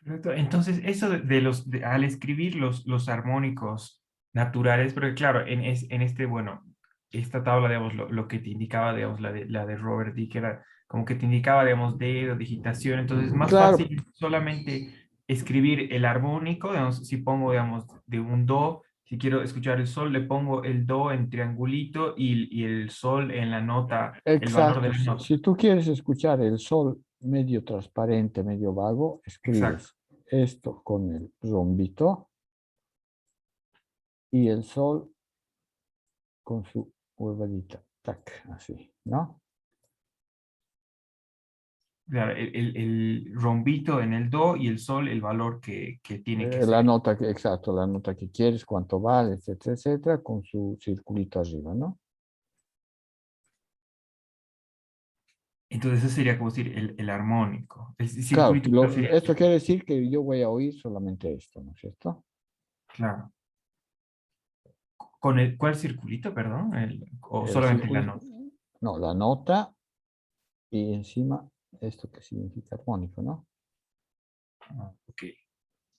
Perfecto. Entonces, eso al escribir los armónicos naturales, porque claro, en este, bueno, esta tabla, digamos, lo que te indicaba, digamos, la de Robert Dick, era como que te indicaba, digamos, dedo, digitación, entonces es más Claro, fácil solamente escribir el armónico, digamos, si pongo, digamos, de un do, si quiero escuchar el sol, le pongo el do en triangulito y el sol en la nota, el valor de exacto. la nota. Si tú quieres escuchar el sol medio transparente, medio vago, Exacto. escribes esto con el rombito y el sol con su huevadita. Tac, así, ¿no? Claro, el rombito en el do y el sol, el valor que tiene que La ser. nota que, exacto, la nota que quieres, cuánto vale, etcétera, etcétera, con su circulito arriba, ¿no? Entonces, eso sería como decir el armónico. El Claro, circulito sería, esto quiere decir que yo voy a oír solamente esto, ¿no es cierto? claro. ¿Cuál circulito, perdón? O El solamente la circulito, nota. no, la nota y encima esto que significa armónico, ¿no? Ah, ok.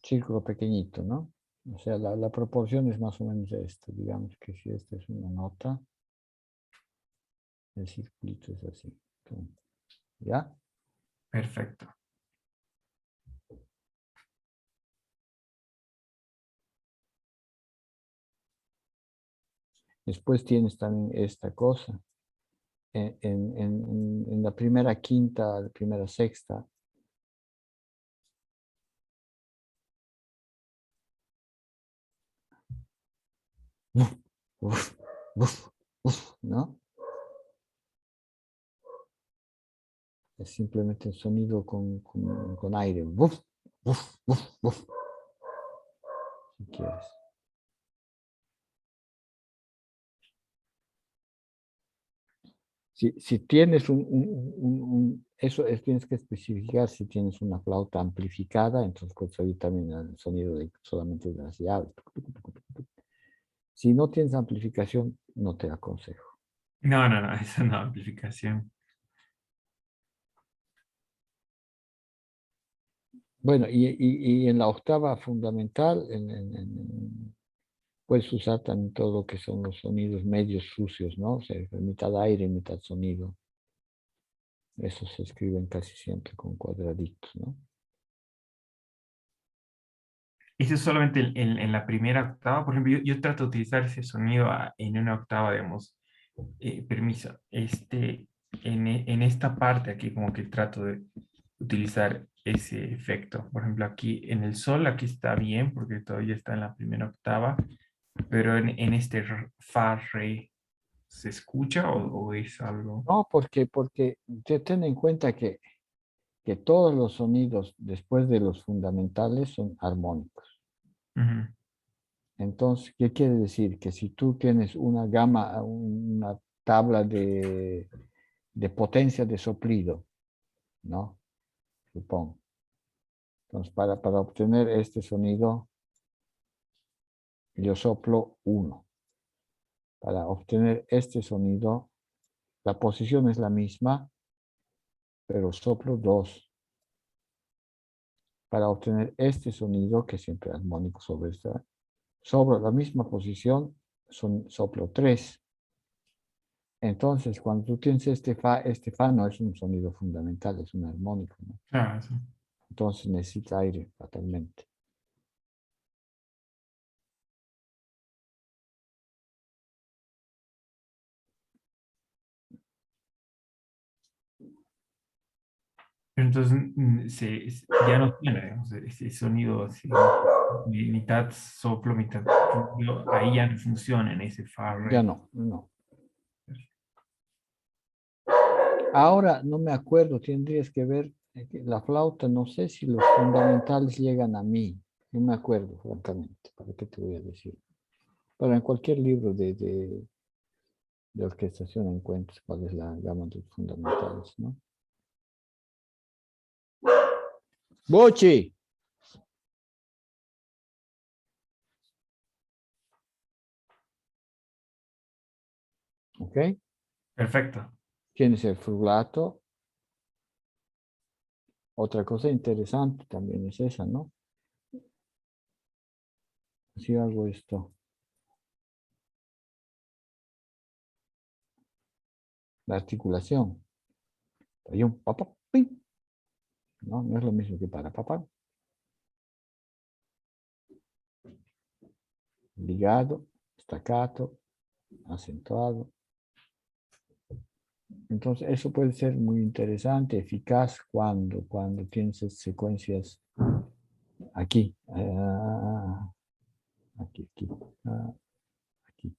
Círculo pequeñito, ¿no? O sea, la proporción es más o menos esto. Digamos que si esta es una nota, el circulito es así. Pum. ¿Ya? Perfecto. Después tienes también esta cosa. En la primera quinta, la primera sexta, uf, uf, uf, uf, ¿no? Es simplemente el sonido con aire. Uf, uf, uf, uf, si quieres. Si tienes tienes que especificar si tienes una flauta amplificada, entonces puedes oír también el sonido solamente de las llaves. Si no tienes amplificación, no te aconsejo. No, no, no, esa no amplificación. Bueno, y en la octava fundamental, puedes usar también todo lo que son los sonidos medios sucios, ¿no? O sea, mitad aire, mitad sonido. Esos se escriben casi siempre con cuadraditos, ¿no? Eso es solamente en la primera octava. Por ejemplo, yo trato de utilizar ese sonido en una octava, digamos, permiso. En esta parte aquí como que trato de utilizar ese efecto. Por ejemplo, aquí en el sol, aquí está bien porque todavía está en la primera octava, pero en este fa, re, ¿se escucha o es algo? No, porque ten en cuenta que que todos los sonidos después de los fundamentales son armónicos. Ujú. Entonces, ¿qué quiere decir? Que si tú tienes una gama, una tabla de potencia de soplido, ¿no? Supongo. Entonces, para obtener este sonido, yo soplo 1. Para obtener este sonido, la posición es la misma, pero soplo 2. Para obtener este sonido, que siempre es armónico sobre la misma posición, soplo 3. Entonces, cuando tú tienes este fa no es un sonido fundamental, es un armónico, ¿no? Claro, sí. Entonces necesita aire fatalmente. Pero entonces ya no suena, digamos, ese sonido así, mitad soplo, mitad ruido, ahí ya no funciona en ese far Ya right. no, no. Ahora no me acuerdo, tendrías que ver la flauta, no sé si los fundamentales llegan a mí. No me acuerdo, francamente, ¿para qué te voy a decir? Pero en cualquier libro de orquestación encuentras cuál es la gama de fundamentales, ¿no? ¡Bochi! ¿Ok? Perfecto. Tienes el frulato. Otra cosa interesante también es esa, ¿no? Si hago esto, la articulación. Hay un papá, ¿no? No es lo mismo que para papá. Ligado, staccato, acentuado. Entonces, eso puede ser muy interesante, eficaz cuando tienes secuencias aquí, aquí, aquí, aquí.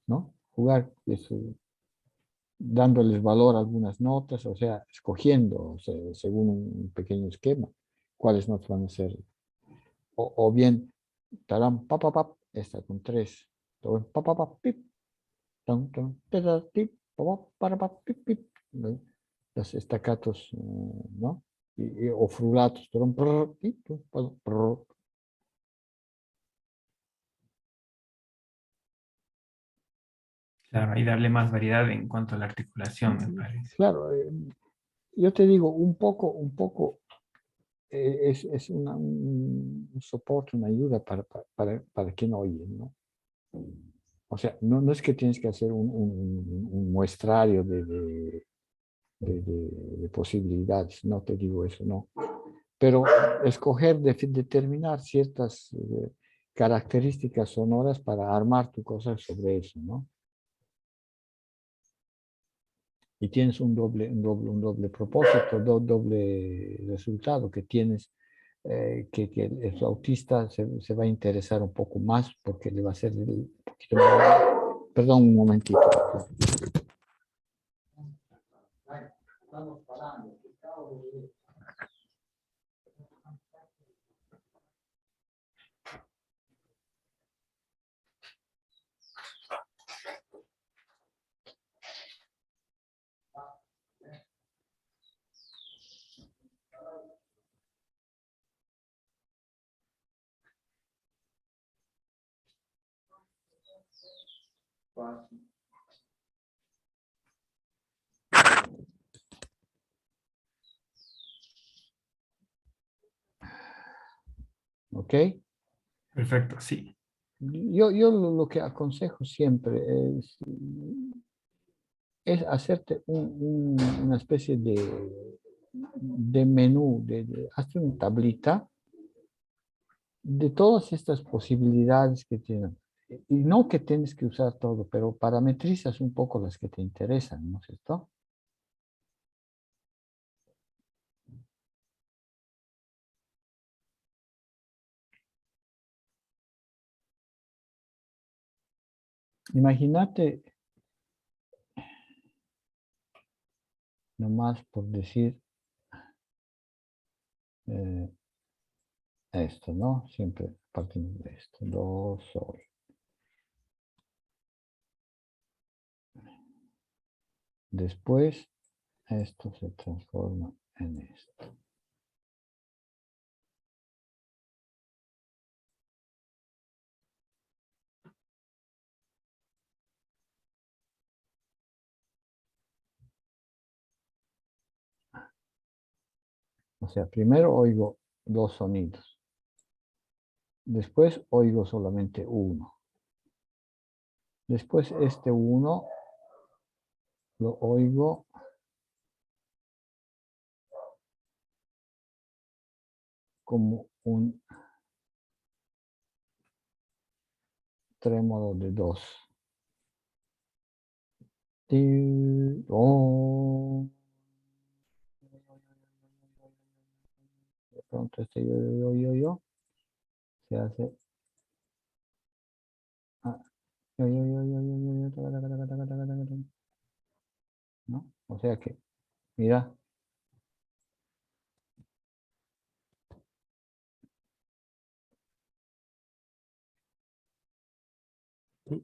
¿No? Jugar eso, dándoles valor a algunas notas, o sea, escogiendo según un pequeño esquema cuáles notas van a ser. O bien, tarán, esta con 3. Pip, tan, tan, tara, tip, pip, pip, ¿no? Los estacatos, ¿no? O frulatos, tarán, pip, prr. Claro, y darle más variedad en cuanto a la articulación, me parece. Claro, yo te digo, un poco es un soporte, una ayuda para quien oye, ¿no? O sea, no es que tienes que hacer un muestrario de posibilidades, no te digo eso, no. Pero escoger, determinar ciertas características sonoras para armar tu cosa sobre eso, ¿no? Y tienes un doble propósito, doble resultado, que tienes que el flautista se va a interesar un poco más porque le va a hacer un poquito más. Perdón, un momentito. Estamos parando. ¿Ok? Perfecto, sí. Yo lo que aconsejo siempre es hacerte una especie de menú, hazte una tablita de todas estas posibilidades que tienen. Y no que tienes que usar todo, pero parametrizas un poco las que te interesan, ¿no es cierto? Imagínate, nomás por decir esto, ¿no? Siempre partimos de esto. Do, sol. Después, esto se transforma en esto. O sea, primero oigo dos sonidos. Después oigo solamente uno. Después este uno lo oigo como un trémolo de dos. Ti, do. De pronto este yo se hace ¿no? O sea que, mira,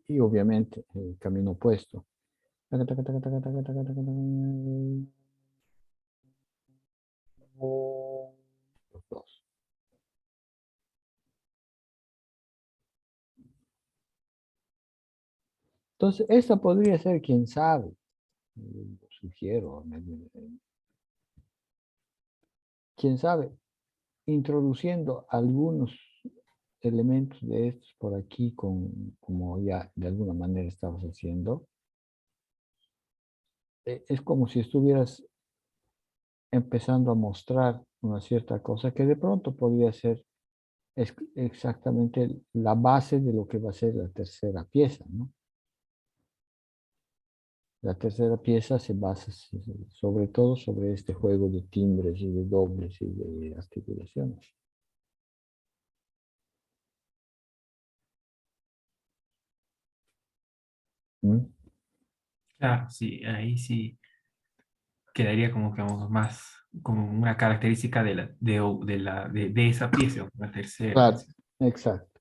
y obviamente el camino opuesto. Los dos. Entonces, esta podría ser, quién sabe, sugiero, quién sabe, introduciendo algunos elementos de estos por aquí, como ya de alguna manera estabas haciendo, es como si estuvieras empezando a mostrar una cierta cosa que de pronto podría ser exactamente la base de lo que va a ser la tercera pieza, ¿no? La tercera pieza se basa sobre todo sobre este juego de timbres y de dobles y de articulaciones. ¿Mm? Claro, sí, ahí sí quedaría como que más como una característica de esa pieza, la tercera. Claro, exacto.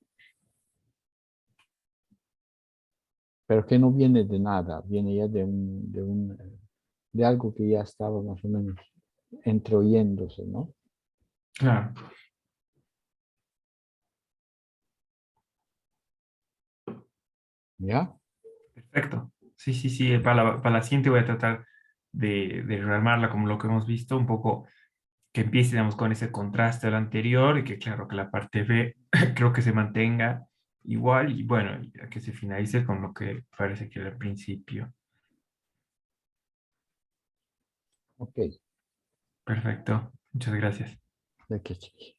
Pero que no viene de nada, viene ya de algo que ya estaba más o menos entreoyéndose, ¿no? Claro, ¿Ya? perfecto. Sí, sí, sí, para la siguiente voy a tratar de rearmarla como lo que hemos visto, un poco que empiece, digamos, con ese contraste al anterior y que claro, que la parte B creo que se mantenga igual y bueno, y que se finalice con lo que parece que era al principio. Ok. Perfecto, muchas gracias. ¿De qué chiqui?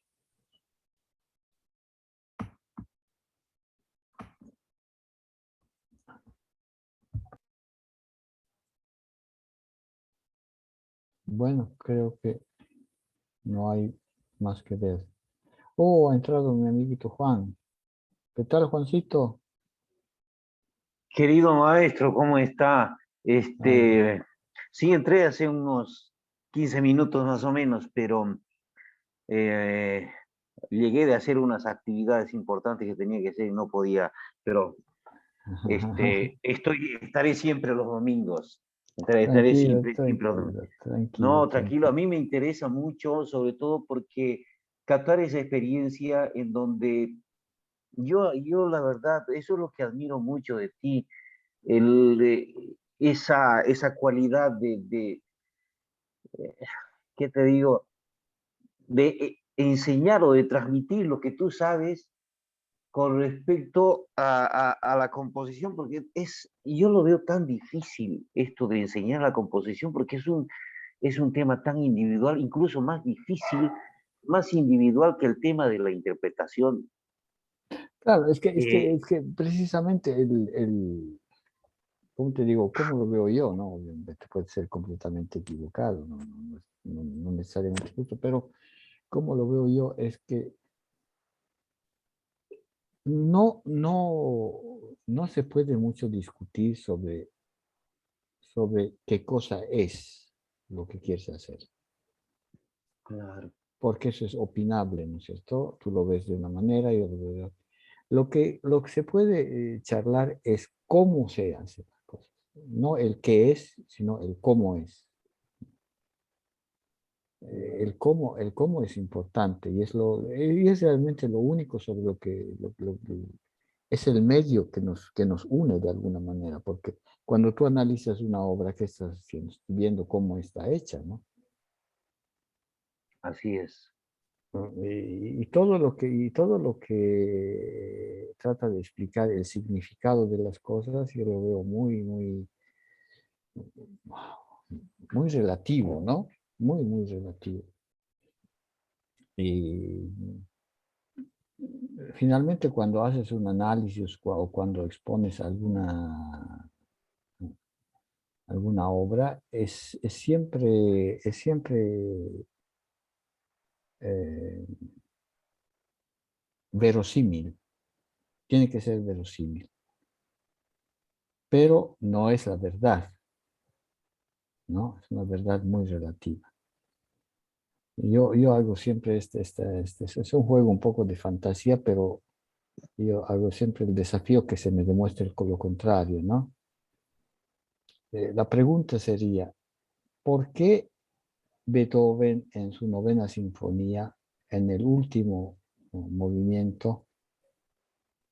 Bueno, creo que no hay más que ver. Oh, ha entrado mi amiguito Juan. ¿Qué tal, Juancito? Querido maestro, ¿cómo está? Ay, Sí, entré hace unos 15 minutos más o menos, pero eh, llegué de hacer unas actividades importantes que tenía que hacer y no podía, pero estaré siempre los domingos. Estaré tranquilo, siempre, siempre los domingos. tranquilo, tranquilo, No, tranquilo, a tranquilo. mí me interesa mucho, sobre todo porque captar esa experiencia en donde yo la verdad, eso es lo que admiro mucho de ti esa cualidad ¿qué te digo? De enseñar o de transmitir lo que tú sabes con respecto a la composición, porque yo lo veo tan difícil esto de enseñar la composición, porque es un tema tan individual, incluso más difícil, más individual que el tema de la interpretación. Claro, Eh, es que precisamente ¿cómo te digo? ¿Cómo lo veo yo? ¿No? Obviamente puede ser completamente equivocado, no necesariamente justo, pero ¿cómo lo veo yo? Es que no no se puede mucho discutir sobre qué cosa es lo que quieres hacer. Claro. Porque eso es opinable, ¿no es cierto? Tú lo ves de una manera y yo lo veo de otra. Lo que se puede charlar es cómo se hacen las cosas. No el qué es, sino el cómo es. El cómo es importante y es realmente lo único sobre lo que es el medio que nos une de alguna manera, porque cuando tú analizas una obra, ¿qué estás haciendo? Viendo cómo está hecha, ¿no? Así es. ¿No? Y todo lo que trata de explicar el significado de las cosas, yo lo veo muy relativo, ¿no? Muy relativo. Y finalmente cuando haces un análisis o cuando expones alguna obra, es siempre eh, verosímil, tiene que ser verosímil, pero no es la verdad, ¿no? Es una verdad muy relativa. Yo hago siempre es un juego un poco de fantasía, pero yo hago siempre el desafío que se me demuestre lo contrario, ¿no? La pregunta sería, ¿por qué Beethoven en su novena sinfonía, en el último movimiento,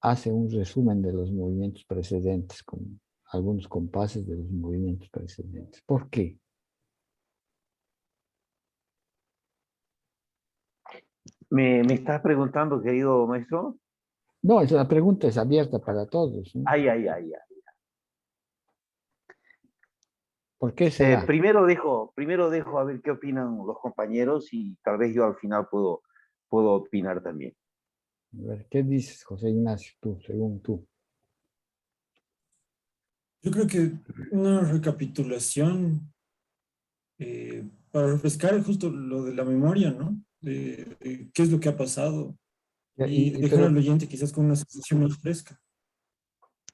hace un resumen de los movimientos precedentes, con algunos compases de los movimientos precedentes? ¿Por qué? ¿Me estás preguntando, querido maestro? No, la pregunta es abierta para todos, ¿no? Ay, ay, ay, ay. ¿Por qué será? Primero dejo a ver qué opinan los compañeros y tal vez yo al final puedo opinar también. A ver, ¿qué dices, José Ignacio, tú, según tú? Yo creo que una recapitulación para refrescar justo lo de la memoria, ¿no? De qué es lo que ha pasado y dejar al Pero oyente quizás con una sensación más fresca.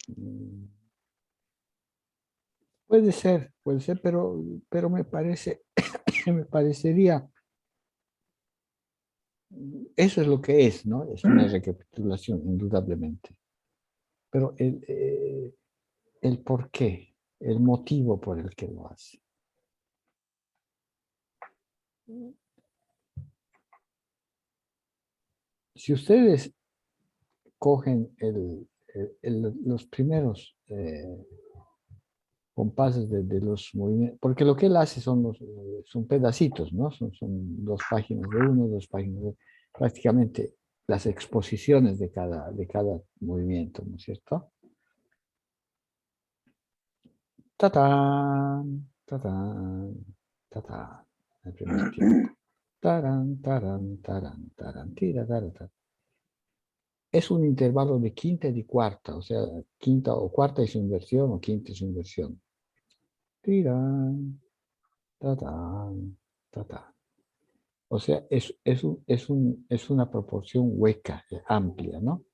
mm, puede ser, pero me parece, me parecería, eso es lo que es, ¿no? Es una recapitulación, indudablemente. Pero el por qué, el motivo por el que lo hace. Si ustedes cogen los primeros compases de los movimientos, porque lo que él hace son pedacitos, ¿no? Son 2 páginas de uno, 2 páginas de prácticamente las exposiciones de cada movimiento, ¿no es cierto? Tatán, tatán, tatán, el primer tiempo. Tarán, tarán, tarán, tarán, tira, tara, tara. Es un intervalo de quinta y de cuarta, o sea, quinta o cuarta es inversión o quinta es inversión. Tirán, tatán, tatán. O sea, es una proporción hueca, amplia, ¿no?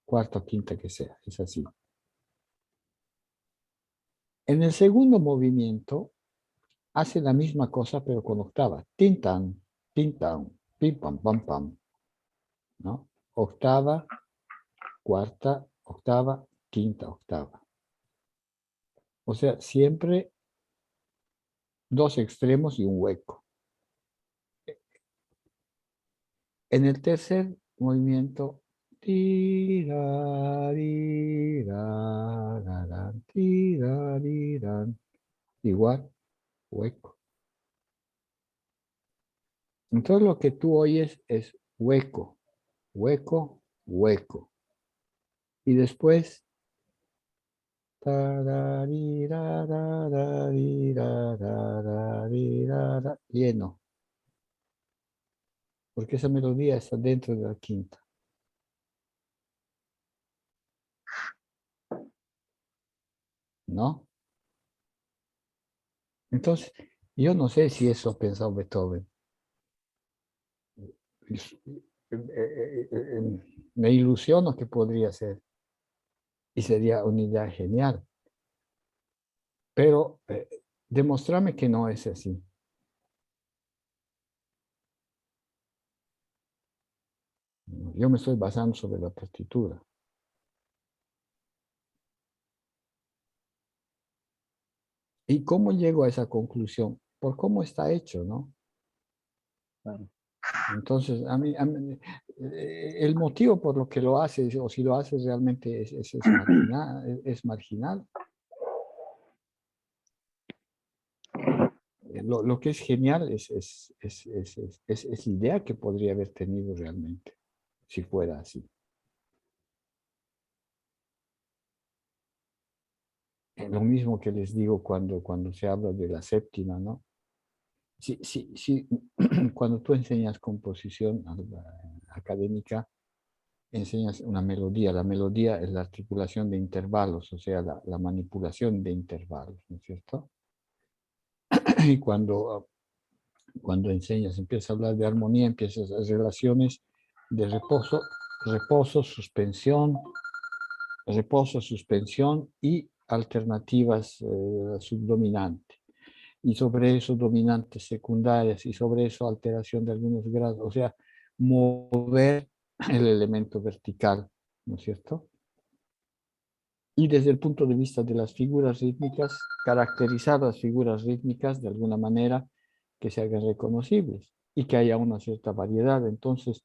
Cuarta o quinta que sea, es así. En el segundo movimiento hace la misma cosa, pero con octava. Tin tan, pim pam pam pam, ¿no? Octava, cuarta, octava, quinta, octava. O sea, siempre 2 extremos y un hueco. En el tercer movimiento, igual, hueco. Entonces lo que tú oyes es hueco, hueco, hueco. Y después, lleno, porque esa melodía está dentro de la quinta, ¿no? Entonces, yo no sé si eso pensó Beethoven. eh, Me ilusiono que podría ser. y sería una idea genial. Pero demostrame que no es así. Yo me estoy basando sobre la partitura. ¿Y cómo llego a esa conclusión? Por cómo está hecho, ¿no? Claro. Entonces, el motivo por lo que lo haces, o si lo haces realmente es marginal, es marginal. Lo que es genial es la idea que podría haber tenido realmente, si fuera así. Lo mismo que les digo cuando se habla de la séptima, ¿no? Si, cuando tú enseñas composición académica, enseñas una melodía. La melodía es la articulación de intervalos, o sea, la manipulación de intervalos, ¿no es cierto? Y cuando enseñas, empiezas a hablar de armonía, empiezas a relaciones de reposo, suspensión y alternativas subdominantes. Y sobre eso dominantes secundarias y sobre eso alteración de algunos grados, o sea, mover el elemento vertical, ¿no es cierto? Y desde el punto de vista de las figuras rítmicas, caracterizar las figuras rítmicas de alguna manera que se hagan reconocibles y que haya una cierta variedad. Entonces,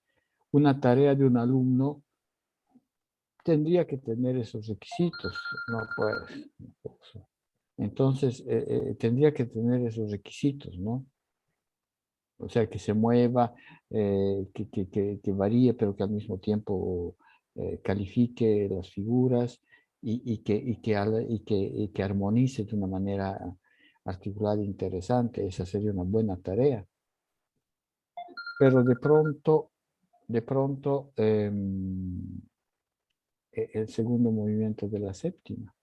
una tarea de un alumno tendría que tener esos requisitos, no puede. Entonces, tendría que tener esos requisitos, ¿no? O sea, que se mueva, que varíe, pero que al mismo tiempo califique las figuras y que armonice de una manera articulada e interesante. Esa sería una buena tarea. Pero de pronto, el segundo movimiento de la séptima,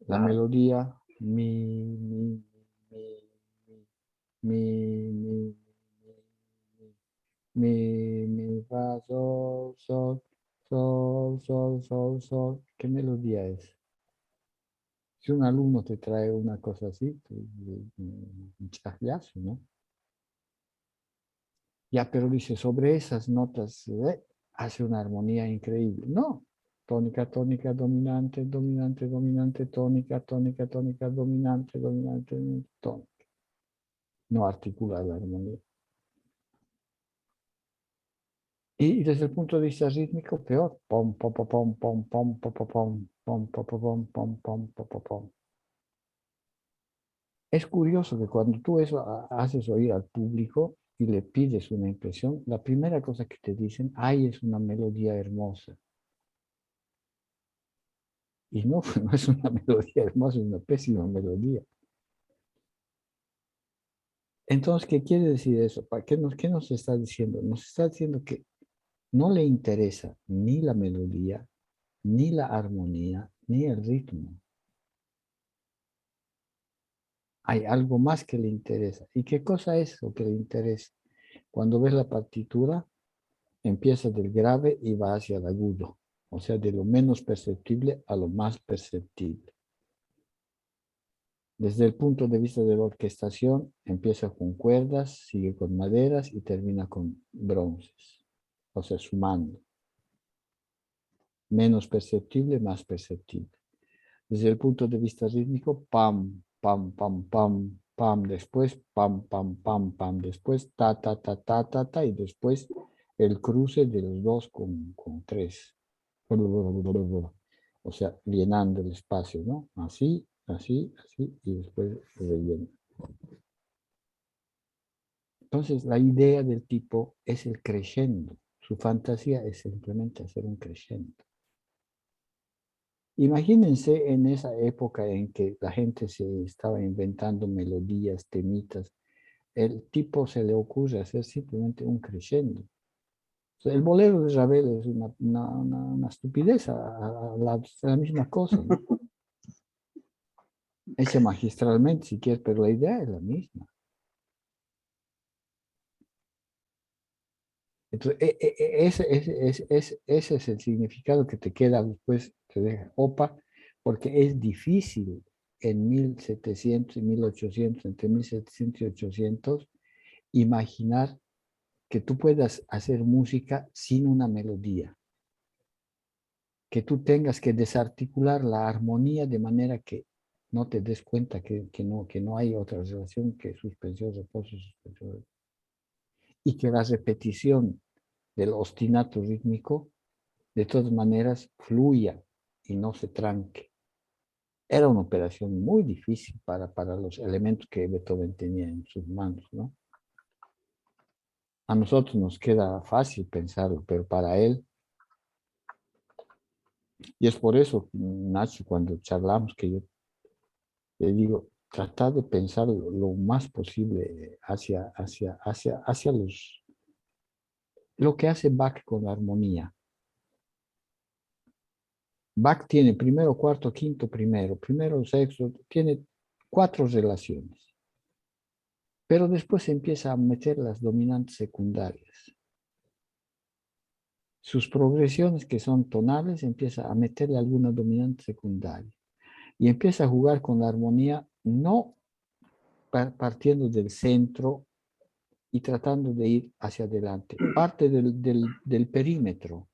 la melodía, mi, mi, fa, sol, sol, sol, sol, sol, sol. ¿Qué melodía es? Si un alumno te trae una cosa así, pues, un chasllazo, ¿no? Ya, pero dice, sobre esas notas hace una armonía increíble. No, tónica, tónica, dominante, dominante, dominante, tónica, tónica, tónica, dominante, dominante, tónica. No articula la armonía. Y desde el punto de vista rítmico, peor. Pom, pom, pom, pom, pom, pom, pom, pom, pom, pom, pom, pom, pom, pom, pom, pom. Es curioso que cuando tú eso haces oír al público y le pides una impresión, la primera cosa que te dicen, ay, es una melodía hermosa. Y no, no es una melodía hermosa, es una pésima melodía. Entonces, ¿qué quiere decir eso? ¿Qué nos está diciendo? Nos está diciendo que no le interesa ni la melodía, ni la armonía, ni el ritmo. Hay algo más que le interesa. ¿Y qué cosa es lo que le interesa? Cuando ves la partitura, empieza del grave y va hacia el agudo, o sea, de lo menos perceptible a lo más perceptible. Desde el punto de vista de la orquestación, empieza con cuerdas, sigue con maderas y termina con bronces, o sea, sumando. Menos perceptible, más perceptible. Desde el punto de vista rítmico, pam, pam, pam, pam, pam, después, pam, pam, pam, pam, después, ta, ta, ta, ta, ta, ta, y después el cruce de los dos con tres. O sea, llenando el espacio, ¿no? Así, así, así, y después relleno. Entonces, la idea del tipo es el crescendo. Su fantasía es simplemente hacer un crescendo. Imagínense en esa época en que la gente se estaba inventando melodías, temitas, el tipo se le ocurre hacer simplemente un crescendo. O sea, el bolero de Ravel es una estupidez la misma cosa, ¿no? Hecha magistralmente si quieres, pero la idea es la misma. Entonces, ese es el significado que te queda después, te deja OPA, porque es difícil en 1700 y 1800, entre 1700 y 800, imaginar que tú puedas hacer música sin una melodía, que tú tengas que desarticular la armonía de manera que no te des cuenta que no hay otra relación que suspensión, reposo, suspensión, y que la repetición del ostinato rítmico de todas maneras fluya y no se tranque. Era una operación muy difícil para los elementos que Beethoven tenía en sus manos, ¿no? A nosotros nos queda fácil pensarlo, pero para él, y es por eso, Nacho, cuando charlamos, que yo le digo, tratar de pensar lo más posible hacia lo que hace Bach con la armonía. Bach tiene primero, cuarto, quinto, primero, sexto, tiene 4 relaciones. Pero después empieza a meter las dominantes secundarias. Sus progresiones que son tonales, empieza a meterle alguna dominante secundaria. Y empieza a jugar con la armonía, no partiendo del centro y tratando de ir hacia adelante. Parte del perímetro.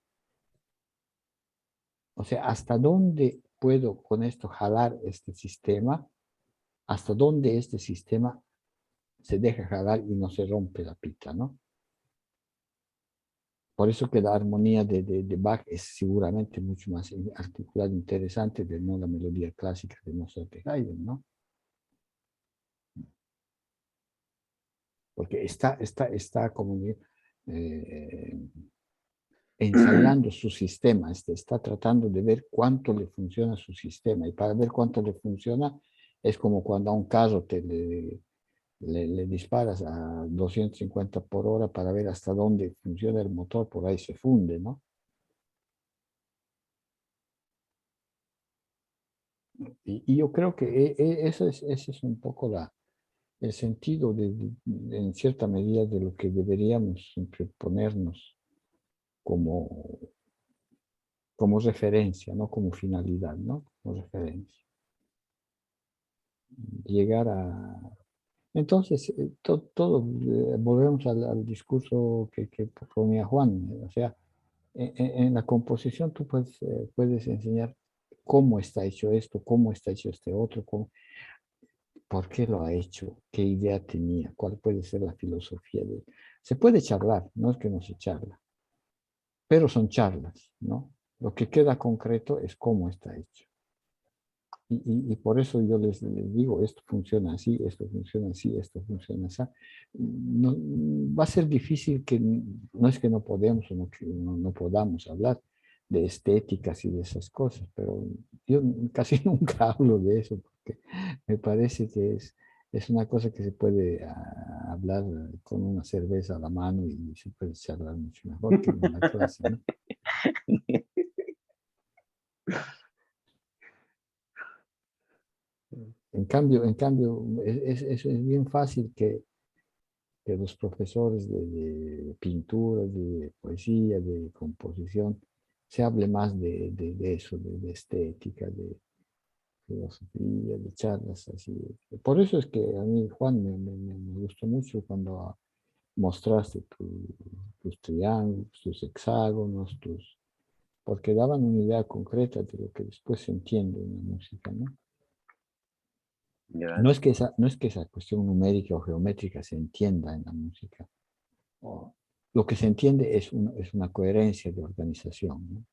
O sea, ¿hasta dónde puedo con esto jalar este sistema? ¿Hasta dónde este sistema se deja jalar y no se rompe la pita, ¿no? Por eso que la armonía de Bach es seguramente mucho más articulada, interesante de no la melodía clásica de Mozart y Haydn, ¿no? Porque está como ensayando su sistema, está tratando de ver cuánto le funciona su sistema. Y para ver cuánto le funciona, es como cuando a un carro le disparas a 250 por hora para ver hasta dónde funciona el motor, por ahí se funde, ¿no? Y yo creo que ese es un poco el sentido en cierta medida de lo que deberíamos siempre ponernos como, como referencia, no como finalidad, ¿no? Como referencia. Llegar a... Entonces, volvemos al discurso que proponía Juan, o sea, en la composición tú puedes enseñar cómo está hecho esto, cómo está hecho este otro, por qué lo ha hecho, qué idea tenía, cuál puede ser la filosofía de él. Se puede charlar, no es que no se charla, pero son charlas, ¿no? Lo que queda concreto es cómo está hecho. Y por eso yo les digo, esto funciona así, esto funciona así, esto funciona así. No, va a ser difícil que, no es que no podemos o que no podamos hablar de estéticas y de esas cosas, pero yo casi nunca hablo de eso porque me parece que es una cosa que se puede hablar con una cerveza a la mano y se puede charlar mucho mejor que en una clase, ¿no? En cambio es bien fácil que los profesores de pintura, de poesía, de composición, se hable más de eso, de estética, de filosofía, de charlas así. Por eso es que a mí, Juan, me gustó mucho cuando mostraste tus triángulos, tus hexágonos, porque daban una idea concreta de lo que después se entiende en la música, ¿no? No es que esa cuestión numérica o geométrica se entienda en la música. Lo que se entiende es una coherencia de organización,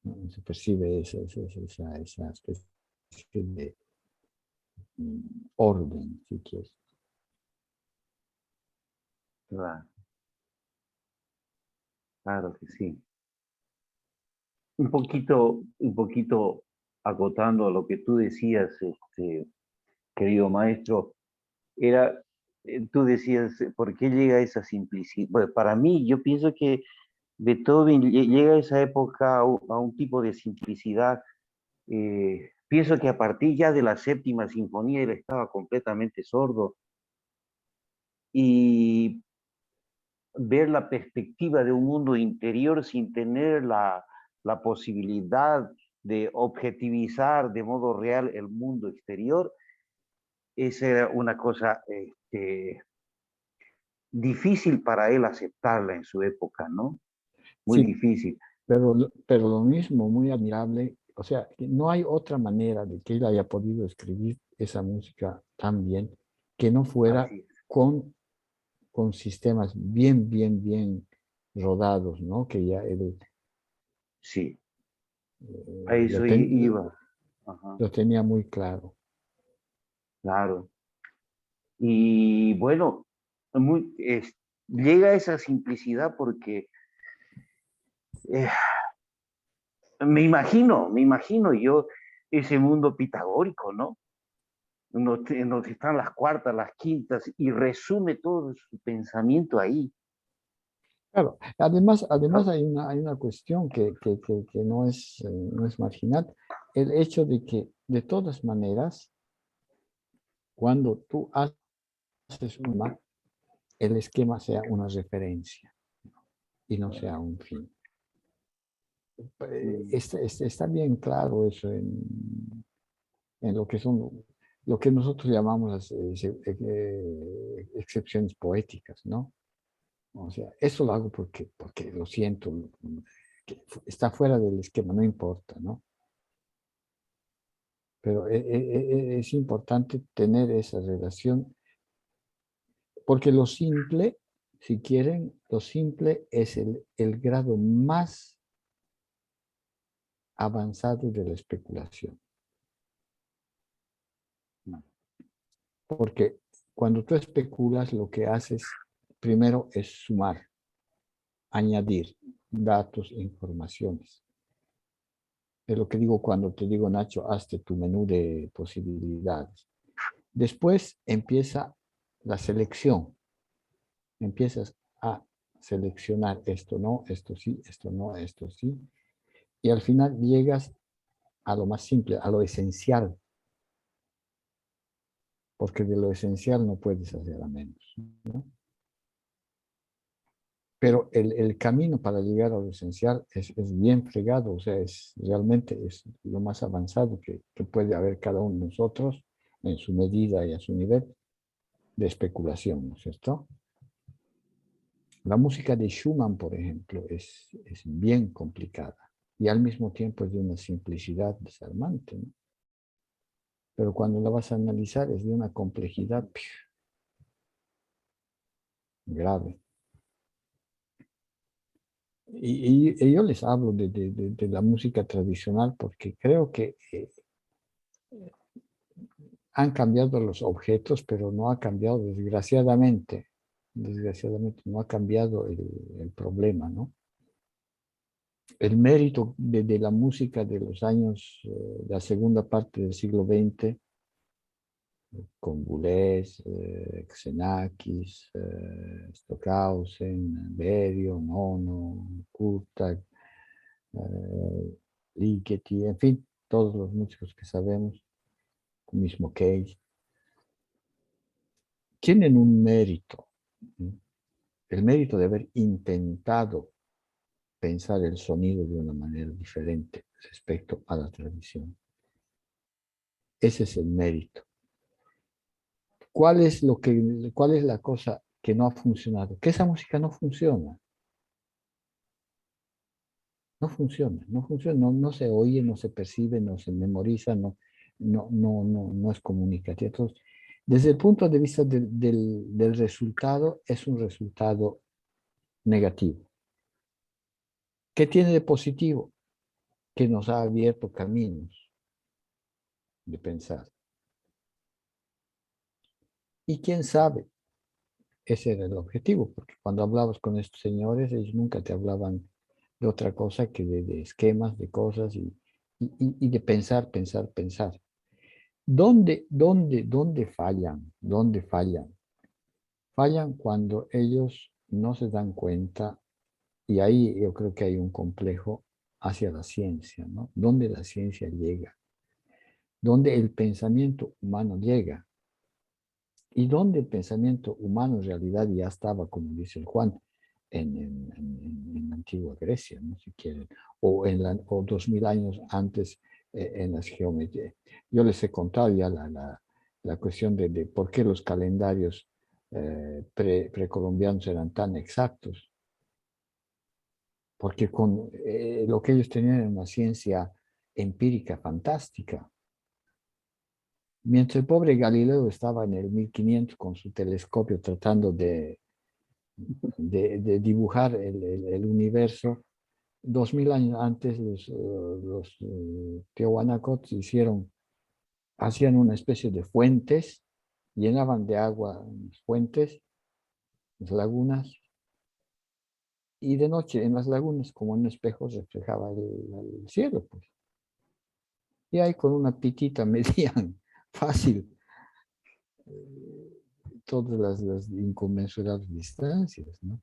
¿no? Se percibe esa especie de orden, si quieres. Claro que sí. Un poquito acotando a lo que tú decías, querido maestro, tú decías, ¿por qué llega esa simplicidad? Bueno, para mí, yo pienso que Beethoven llega a esa época a un tipo de simplicidad. Pienso que a partir ya de la séptima sinfonía él estaba completamente sordo y ver la perspectiva de un mundo interior sin tener la posibilidad de objetivizar de modo real el mundo exterior, esa era una cosa difícil para él aceptarla en su época, ¿no? Muy Sí, difícil. pero lo mismo, muy admirable, o sea, que no hay otra manera de que él haya podido escribir esa música tan bien que no fuera Así es. con sistemas bien, bien, bien rodados, ¿no? Que ya él Sí, a eh, lo, eso ten- iba. Ajá, lo tenía muy claro. claro. Y bueno, llega a esa simplicidad porque eh, me imagino yo ese mundo pitagórico, ¿no? En donde están las cuartas, las quintas, y resume todo su pensamiento ahí. Claro, además ¿No? hay una cuestión que no es marginal, el hecho de que de todas maneras, cuando tú haces una, el esquema sea una referencia y no sea un fin. Mm, Está bien claro eso en lo que son, lo que nosotros llamamos las excepciones poéticas, ¿no? O sea, eso lo hago porque lo siento, que está fuera del esquema, no importa, ¿no? Pero es importante tener esa relación, porque lo simple, si quieren, lo simple es el grado más avanzado de la especulación. no. Porque cuando tú especulas, lo que haces primero es sumar, añadir datos, informaciones. Es lo que digo cuando te digo, Nacho, hazte tu menú de posibilidades. Después empieza la selección. Empiezas a seleccionar esto no, esto sí, esto no, esto sí. Y al final llegas a lo más simple, a lo esencial. Porque de lo esencial no puedes hacer a menos, ¿no? Pero el camino para llegar a lo esencial es bien fregado, o sea, realmente es lo más avanzado que puede haber cada uno de nosotros en su medida y a su nivel de especulación, ¿no es cierto? La música de Schumann, por ejemplo, es bien complicada y al mismo tiempo es de una simplicidad desarmante, ¿no? Pero cuando la vas a analizar es de una complejidad grave. Y yo les hablo de la música tradicional porque creo que han cambiado los objetos, pero no ha cambiado, desgraciadamente no ha cambiado el problema, ¿no? El mérito de la música de los años, la segunda parte del siglo XX, con Boulez, Xenakis, Stockhausen, Berio, Nono, Kurtak, Ligeti, en fin, todos los músicos que sabemos, mismo Cage, tienen un mérito, ¿no? El mérito de haber intentado pensar el sonido de una manera diferente respecto a la tradición. Ese es el mérito. ¿Cuál es la cosa que no ha funcionado? Que esa música no funciona. No funciona, no se oye, no se percibe, no se memoriza, no es comunicativa. Entonces, desde el punto de vista del resultado, es un resultado negativo. ¿Qué tiene de positivo? Que nos ha abierto caminos de pensar. Y quién sabe, ese era el objetivo, porque cuando hablabas con estos señores, ellos nunca te hablaban de otra cosa que de esquemas, de cosas y de pensar, pensar, pensar. ¿Dónde fallan? ¿Dónde fallan? Fallan cuando ellos no se dan cuenta, y ahí yo creo que hay un complejo hacia la ciencia, ¿no? ¿Dónde la ciencia llega? ¿Dónde el pensamiento humano llega? Y donde el pensamiento humano en realidad ya estaba, como dice el Juan, en la antigua Grecia, ¿no? Si quieren, o 2000 años antes en las geometrías. Yo les he contado ya la cuestión de por qué los calendarios precolombianos eran tan exactos, porque con lo que ellos tenían era una ciencia empírica fantástica. Mientras el pobre Galileo estaba en el 1500 con su telescopio tratando de dibujar el universo, 2000 años antes los Tiahuanacots hacían una especie de fuentes, llenaban de agua las fuentes, las lagunas, y de noche en las lagunas, como en un espejo, reflejaba el cielo, pues. Y ahí con una pitita medían fácil todas las inconmensurables distancias, ¿no?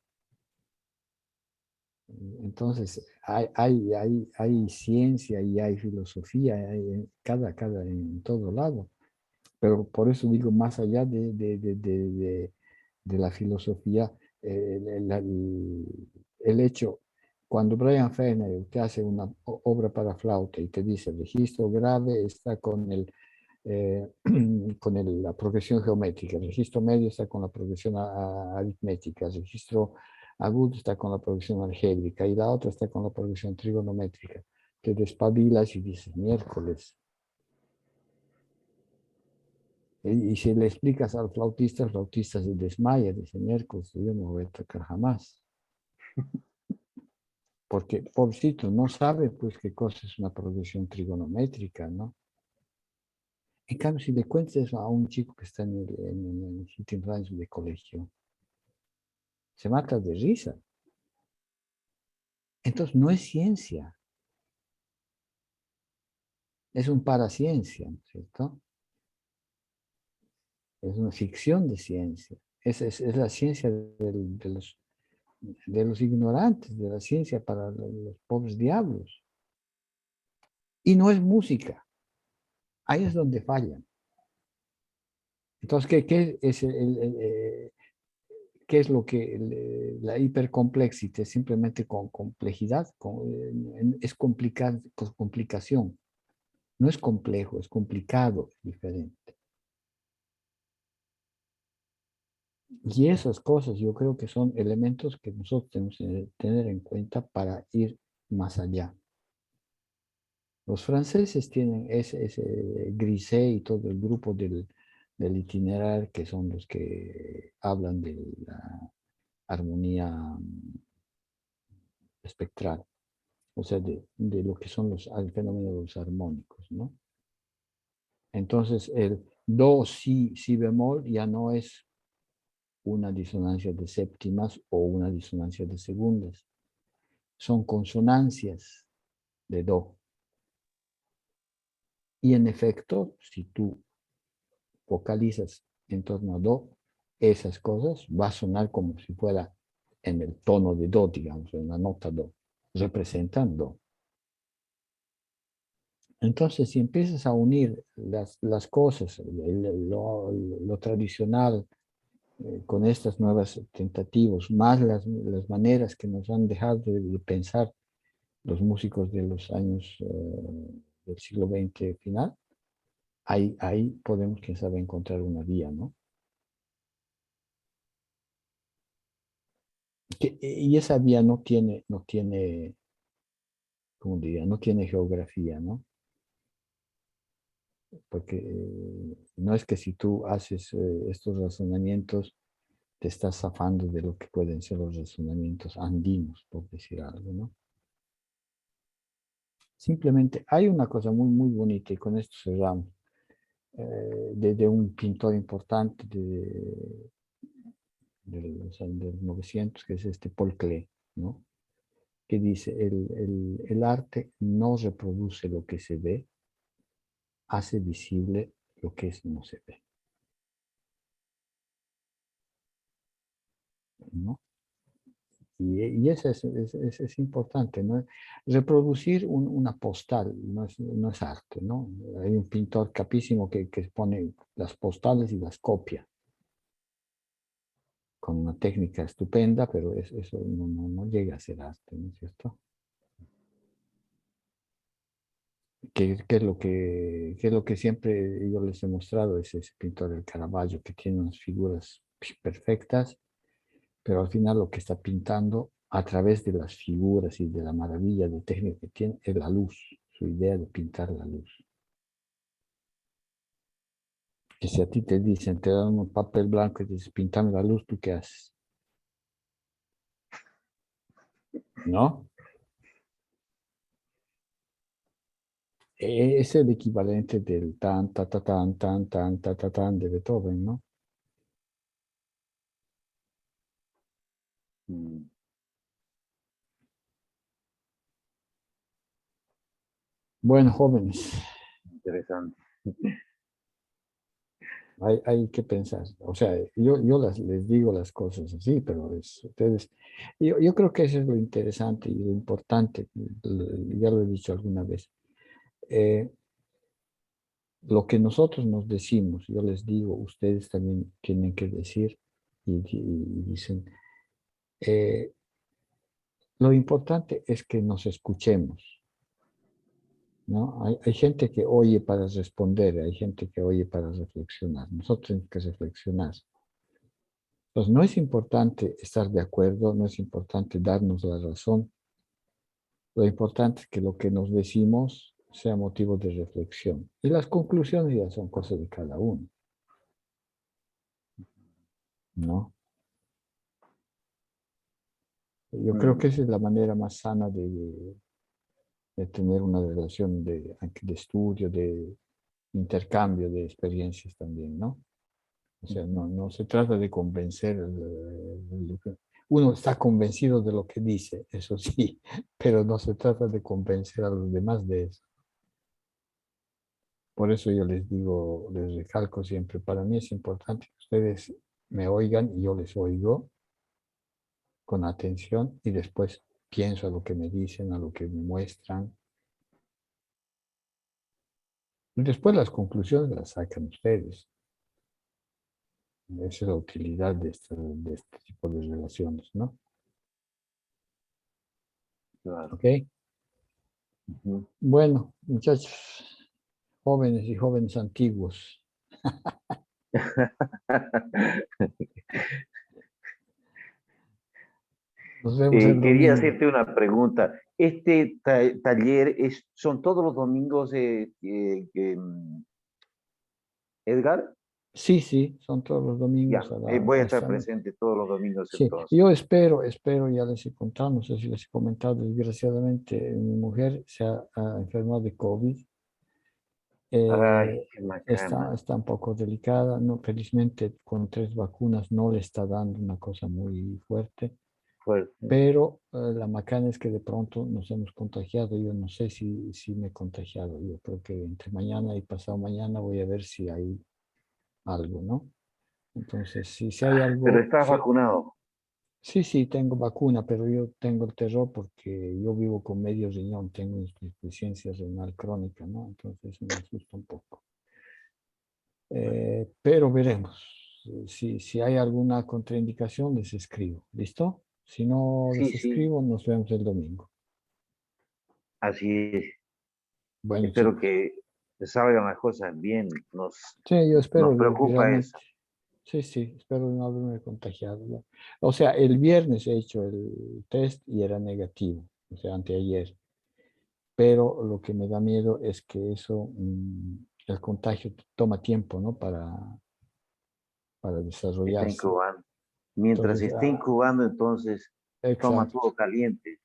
Entonces, hay ciencia y hay filosofía en todo lado. Pero por eso digo, más allá de la filosofía, el hecho, cuando Brian Fenner te hace una obra para flauta y te dice el registro grave está con la progresión geométrica, el registro medio está con la progresión aritmética, el registro agudo está con la progresión algébrica y la otra está con la progresión trigonométrica. Te despabilas y dices, miércoles. Y si le explicas al flautista, el flautista se desmaya, dice, miércoles, yo no voy a tocar jamás. Porque, pobrecito, no sabe pues qué cosa es una progresión trigonométrica, ¿no? En cambio, si le cuentas eso a un chico que está en el último año de colegio, se mata de risa. Entonces, no es ciencia, es un paraciencia, ¿no es cierto? Es una ficción de ciencia. Es la ciencia de los ignorantes, de la ciencia para los pobres diablos. Y no es música. Ahí es donde fallan. Entonces, ¿qué es lo que la hipercomplexidad? Es simplemente con complejidad, es complicación. No es complejo, es complicado, es diferente. Y esas cosas yo creo que son elementos que nosotros tenemos que tener en cuenta para ir más allá. Los franceses tienen ese Griset y todo el grupo del itinerar, que son los que hablan de la armonía espectral, o sea, de lo que son el fenómeno de los armónicos, ¿no? Entonces, el do, si bemol ya no es una disonancia de séptimas o una disonancia de segundas, son consonancias de do. Y en efecto, si tú vocalizas en torno a do, esas cosas va a sonar como si fuera en el tono de do, digamos, en la nota do, representan do. Entonces, si empiezas a unir las cosas, lo tradicional, con estas nuevas tentativas, más las maneras que nos han dejado de pensar los músicos de los años del siglo XX final, ahí podemos, quién sabe, encontrar una vía, ¿no? Y esa vía no tiene, ¿cómo diría? No tiene geografía, ¿no? Porque no es que si tú haces estos razonamientos, te estás zafando de lo que pueden ser los razonamientos andinos, por decir algo, ¿no? Simplemente hay una cosa muy, muy bonita, y con esto cerramos, de un pintor importante de los 900, que es Paul Klee, ¿no? Que dice, el arte no reproduce lo que se ve, hace visible lo que no se ve, ¿no? Y eso es importante, ¿no? Reproducir una postal no es arte, ¿no? Hay un pintor capísimo que pone las postales y las copia. con una técnica estupenda, pero eso no llega a ser arte, ¿no es cierto? ¿Qué es lo que siempre yo les he mostrado? Es ese pintor del Caravaggio que tiene unas figuras perfectas, pero al final lo que está pintando a través de las figuras y de la maravilla de técnica que tiene es la luz, su idea de pintar la luz. Que si a ti te dicen, te dan un papel blanco y te dicen, pintame la luz, ¿tú qué haces? ¿No? Es el equivalente del tan, ta, ta, tan, tan, tan, ta, ta, tan de Beethoven, ¿no? Mm, Bueno, jóvenes, interesante. hay que pensar. O sea, yo les digo las cosas así, pero ustedes, yo creo que eso es lo interesante y lo importante, ya lo he dicho alguna vez. Eh, lo que nosotros nos decimos, yo les digo, ustedes también tienen que decir y dicen, eh, lo importante es que nos escuchemos, ¿no? Hay gente que oye para responder, hay gente que oye para reflexionar. Nosotros tenemos que reflexionar. Entonces, no es importante estar de acuerdo, no es importante darnos la razón. Lo importante es que lo que nos decimos sea motivo de reflexión. Y las conclusiones ya son cosas de cada uno, ¿no? Yo creo que esa es la manera más sana de tener una relación de estudio, de intercambio de experiencias también, ¿no? O sea, no se trata de convencer. Uno está convencido de lo que dice, eso sí, pero no se trata de convencer a los demás de eso. Por eso yo les digo, les recalco siempre, para mí es importante que ustedes me oigan y yo les oigo con atención y después pienso a lo que me dicen, a lo que me muestran. Y después las conclusiones las sacan ustedes. Esa es la utilidad de este tipo de relaciones, ¿no? Claro. ¿Ok? Ujú. Bueno, muchachos, jóvenes y jóvenes antiguos. Nos vemos el Quería domingo. hacerte una pregunta. ¿Este taller son todos los domingos, Edgar? Sí, sí, son todos los domingos Ya, a voy a a estar esta. presente todos los domingos Sí, entonces. yo espero, ya les he contado, no sé si les he comentado, desgraciadamente mi mujer se ha enfermado de COVID. Ay, Eh, qué macana. está un poco delicada, no, felizmente con 3 vacunas no le está dando una cosa muy fuerte, Fuerte. pero la macana es que de pronto nos hemos contagiado. Yo no sé si me he contagiado, yo creo que entre mañana y pasado mañana voy a ver si hay algo, ¿no? Entonces, si hay Pero algo, estás vacunado. sí, tengo vacuna, pero yo tengo el terror porque yo vivo con medio riñón, tengo insuficiencia renal crónica, ¿no? Entonces me asusta un poco. Pero veremos. Si hay alguna contraindicación, les escribo. ¿Listo? Si no Sí, les sí, escribo, nos vemos el domingo. así es. Bueno, Espero chicos. que te salgan las cosas bien. Sí, yo Nos espero de que preocupa realmente. eso. Sí, espero no haberme contagiado, ¿no? O sea, el viernes he hecho el test y era negativo, o sea, anteayer. Pero lo que me da miedo es que eso, el contagio toma tiempo, ¿no? Para Está desarrollarse. incubando. Mientras Entonces, esté incubando, entonces toma exacto. todo caliente.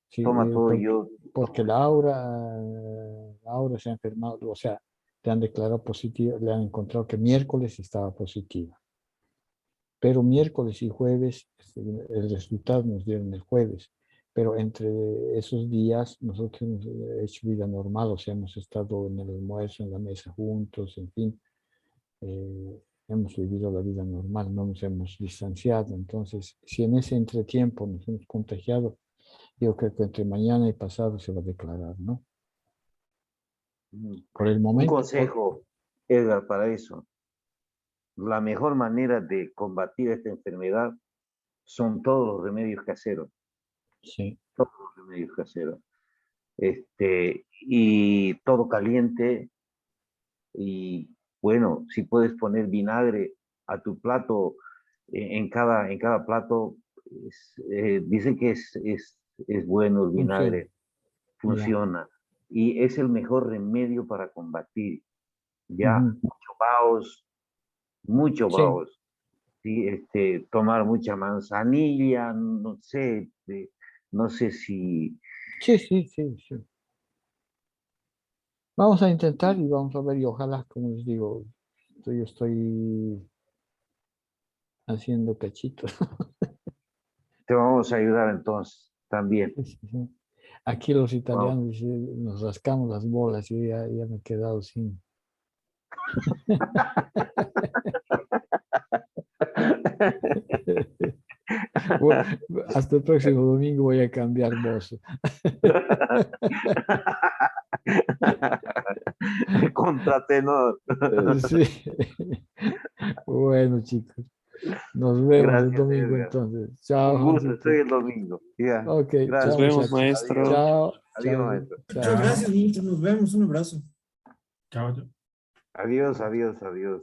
Sí, Toma todo yo. porque Laura se ha enfermado, o sea, le han declarado positivo, le han encontrado que miércoles estaba positiva. Pero miércoles y jueves, el resultado nos dieron el jueves. Pero entre esos días nosotros hemos hecho vida normal, o sea, hemos estado en el almuerzo, en la mesa juntos, en fin, hemos vivido la vida normal, no nos hemos distanciado. Entonces, si en ese entretiempo nos hemos contagiado, yo creo que entre mañana y pasado se va a declarar, ¿no? Mm. Por el Un momento, consejo, Edgar, para eso. la mejor manera de combatir esta enfermedad son todos los remedios caseros, Sí. todos los remedios caseros. Y todo caliente, y bueno, si puedes poner vinagre a tu plato, en cada plato, dicen que es bueno el Funciona. vinagre, Ya. funciona, y es el mejor remedio para combatir, ya, Ujú. mucho Sí, vaos, ¿sí? Tomar mucha manzanilla, no sé, no sé si... sí, sí, sí, sí. Vamos a intentar y vamos a ver y ojalá, como les digo, yo estoy haciendo cachitos. Te vamos a ayudar entonces también. Sí, sí, sí. Aquí los Wow. italianos nos rascamos las bolas y ya me he quedado sin. Bueno, hasta el próximo domingo voy a cambiar voz. El contratenor. Sí. Bueno, chicos, nos vemos el Gracias, domingo Edgar. entonces. Chao, Un gusto, Juancito. estoy el domingo. Ya. Ok, Nos chao, Gracias. vemos, muchachos. maestro. Adiós. Chao, Adiós, chao, maestro. Muchas chao. gracias, Nito. Nos vemos. Un abrazo. Chao, chao. Adiós, adiós, adiós.